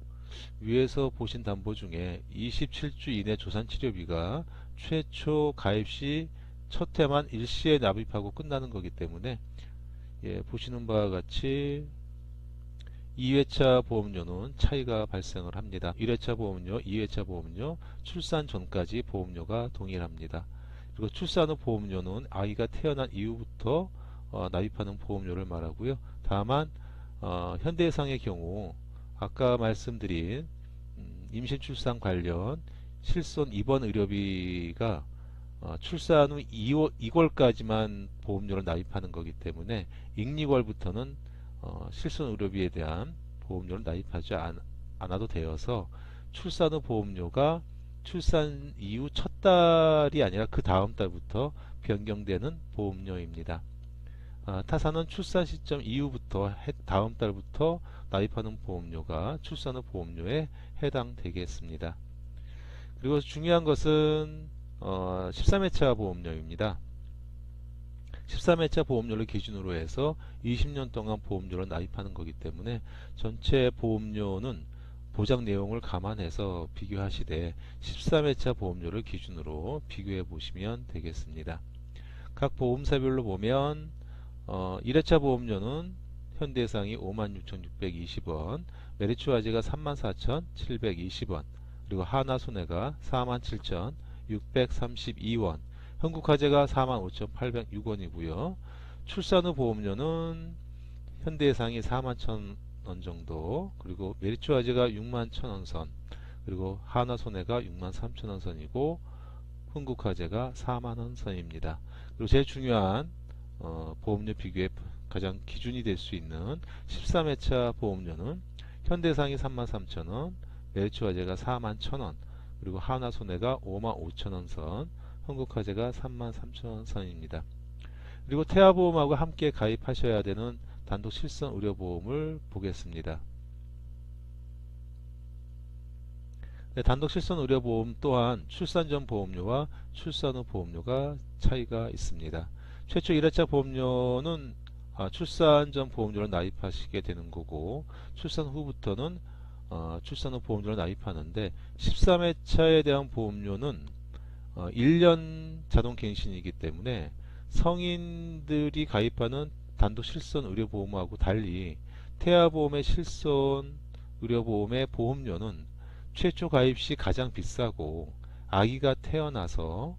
S1: 위에서 보신 담보 중에 27주 이내 조산치료비가 최초 가입 시 첫 해만 일시에 납입하고 끝나는 거기 때문에 보시는 바와 같이 2회차 보험료는 차이가 발생을 합니다. 1회차 보험료, 2회차 보험료, 출산 전까지 보험료가 동일합니다. 그리고 출산 후 보험료는 아이가 태어난 이후부터 납입하는 보험료를 말하고요. 다만 현대해상의 경우 아까 말씀드린 임신 출산 관련 실손 입원 의료비가 출산 후 2월까지만 보험료를 납입하는 거기 때문에 잉리월부터는 실손 의료비에 대한 보험료를 납입하지 않아도 되어서 출산 후 보험료가 출산 이후 첫 달이 아니라 그 다음 달부터 변경되는 보험료입니다. 타사는 출산 시점 이후부터 다음 달부터 납입하는 보험료가 출산 후 보험료에 해당되겠습니다. 그리고 중요한 것은 13회차 보험료입니다. 13회차 보험료를 기준으로 해서 20년 동안 보험료를 납입하는 거기 때문에 전체 보험료는 보장 내용을 감안해서 비교하시되 13회차 보험료를 기준으로 비교해 보시면 되겠습니다. 각 보험사별로 보면 1회차 보험료는 현대해상이 56,620원, 메리츠화재가 34,720원, 그리고 하나손해가 47,632원, 흥국화재가 45,806원이고요. 출산 후 보험료는 현대해상이 41,000원 정도, 그리고 메리츠화재가 61,000원 선, 그리고 하나손해가 63,000원 선이고 흥국화재가 4만원 선입니다. 그리고 제일 중요한 보험료 비교의 가장 기준이 될 수 있는 13회차 보험료는 현대해상이 33,000원, 메리츠화재가 41,000원, 그리고 하나손해가 55,000원 선, 흥국화재가 33,000원 선입니다. 그리고 태아보험하고 함께 가입하셔야 되는 단독 실손 의료보험을 보겠습니다. 네, 단독 실손 의료보험 또한 출산 전 보험료와 출산 후 보험료가 차이가 있습니다. 최초 1회차 보험료는 출산 전 보험료를 납입하시게 되는 거고, 출산 후부터는 출산 후 보험료를 납입하는데 13회차에 대한 보험료는 1년 자동 갱신이기 때문에 성인들이 가입하는 단독 실손 의료보험하고 달리 태아보험의 실손 의료보험의 보험료는 최초 가입 시 가장 비싸고 아기가 태어나서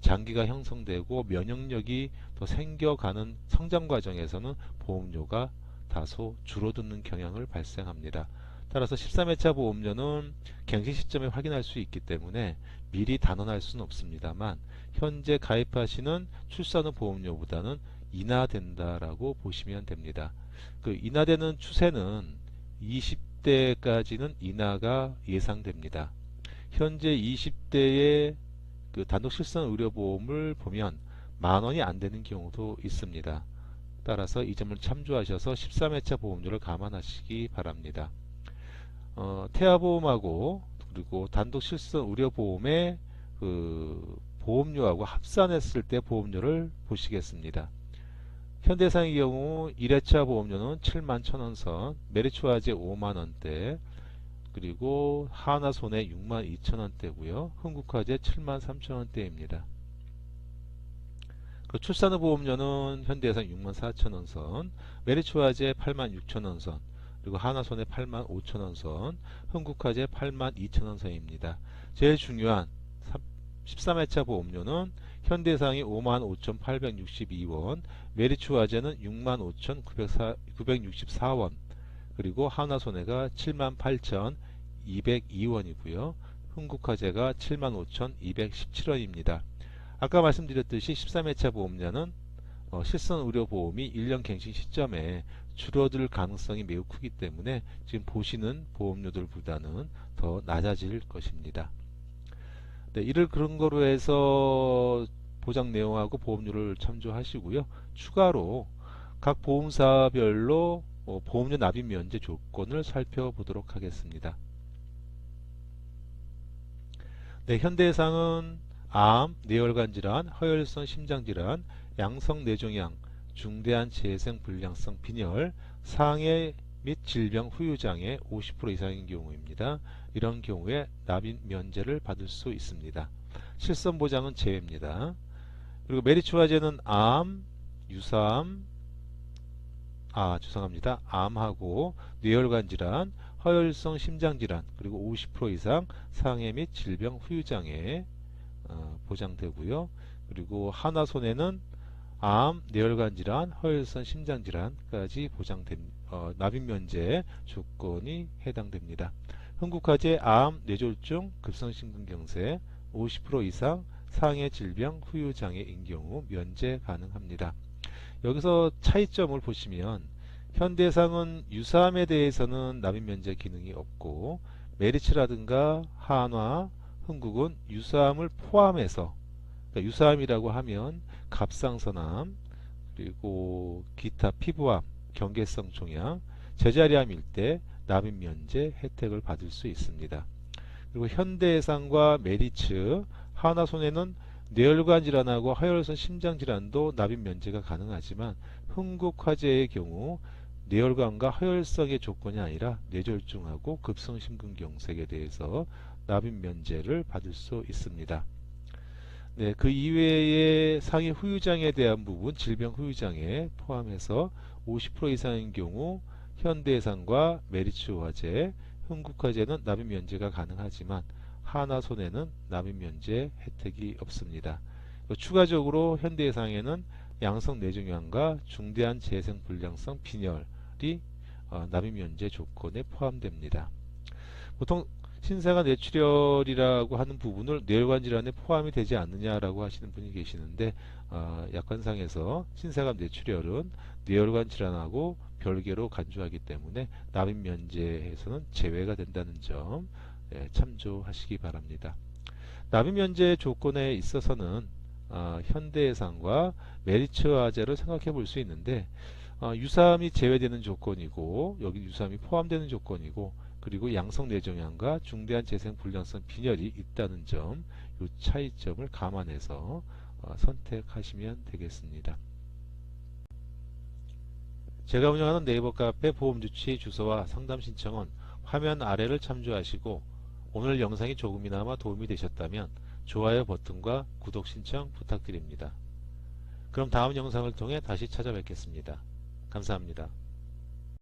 S1: 장기가 형성되고 면역력이 더 생겨가는 성장 과정에서는 보험료가 다소 줄어드는 경향을 발생합니다. 따라서 13회차 보험료는 갱신 시점에 확인할 수 있기 때문에 미리 단언할 수는 없습니다만 현재 가입하시는 출산 후 보험료보다는 인하된다라고 보시면 됩니다. 그 인하되는 추세는 20대까지는 인하가 예상됩니다. 현재 20대의 그 단독 실손 의료보험을 보면 만원이 안 되는 경우도 있습니다. 따라서 이 점을 참조하셔서 13회차 보험료를 감안하시기 바랍니다. 태아보험하고 그리고 단독 실손 의료보험의 그 보험료하고 합산했을 때 보험료를 보시겠습니다. 현대해상의 경우 1회차 보험료는 71,000원 선, 메리츠화재 5만원대, 그리고 하나손해 62,000원대고요. 흥국화재 73,000원대입니다. 그 출산 후 보험료는 현대해상 64,000원 선, 메리츠화재 86,000원 선, 그리고 하나손해 85,000원 선, 흥국화재 82,000원 선입니다. 제일 중요한 13회차 보험료는 현대해상이 55,862원, 메리츠화재는 65,964원, 그리고 하나손해가 78,202원이고요. 흥국화재가 75,217원입니다. 아까 말씀드렸듯이 13회차 보험료는 실손 의료보험이 1년 갱신 시점에 줄어들 가능성이 매우 크기 때문에 지금 보시는 보험료들보다는 더 낮아질 것입니다. 네, 이를 근거로 해서 보장 내용하고 보험료를 참조하시고요. 추가로 각 보험사별로 보험료 납입 면제 조건을 살펴보도록 하겠습니다. 네, 현대해상은 암, 뇌혈관 질환, 허혈성 심장질환, 양성뇌종양, 중대한 재생 불량성 빈혈, 상해 및 질병 후유장애 50% 이상인 경우입니다. 이런 경우에 납입 면제를 받을 수 있습니다. 실손 보장은 제외입니다. 그리고 메리츠화재는 암, 유사암, 죄송합니다. 암하고 뇌혈관 질환, 허혈성 심장질환, 그리고 50% 이상 상해 및 질병 후유장애 보장되고요. 그리고 하나손해는 암, 뇌혈관 질환, 허혈성 심장질환까지 납입 면제 조건이 해당됩니다. 흥국화재 암, 뇌졸중, 급성심근경색 50% 이상 상해 질병 후유장애인 경우 면제 가능합니다. 여기서 차이점을 보시면 현대해상은 유사암에 대해서는 납입 면제 기능이 없고 메리츠라든가 한화, 흥국은 유사암을 포함해서, 그러니까 유사암이라고 하면 갑상선암, 그리고 기타 피부암, 경계성 종양, 제자리암일 때 납입 면제 혜택을 받을 수 있습니다. 그리고 현대해상과 메리츠, 하나손해는 뇌혈관 질환하고 하혈성 심장 질환도 납입 면제가 가능하지만 흥국화재의 경우 뇌혈관과 하혈성의 조건이 아니라 뇌졸중하고 급성심근경색에 대해서 납입 면제를 받을 수 있습니다. 네, 그 이외의 상해 후유장에 대한 부분, 질병 후유장에 포함해서 50% 이상인 경우 현대해상과 메리츠 화재, 흥국화재는 납입 면제가 가능하지만 하나손해는 납입 면제 혜택이 없습니다. 추가적으로 현대해상에는 양성 뇌종양과 중대한 재생불량성 빈혈이 납입 면제 조건에 포함됩니다. 보통 신생아 뇌출혈이라고 하는 부분을 뇌혈관 질환에 포함이 되지 않느냐라고 하시는 분이 계시는데 약관상에서 신생아 뇌출혈은 뇌혈관 질환하고 별개로 간주하기 때문에 납입 면제에서는 제외가 된다는 점 참조하시기 바랍니다. 납입 면제 조건에 있어서는 현대해상과 메리츠 화재를 생각해 볼 수 있는데 유사암이 제외되는 조건이고 여기 유사암이 포함되는 조건이고 그리고 양성 뇌종양과 중대한 재생불량성 빈혈이 있다는 점, 이 차이점을 감안해서 선택하시면 되겠습니다. 제가 운영하는 네이버 카페 보험주치 주소와 상담 신청은 화면 아래를 참조하시고 오늘 영상이 조금이나마 도움이 되셨다면 좋아요 버튼과 구독 신청 부탁드립니다. 그럼 다음 영상을 통해 다시 찾아뵙겠습니다. 감사합니다.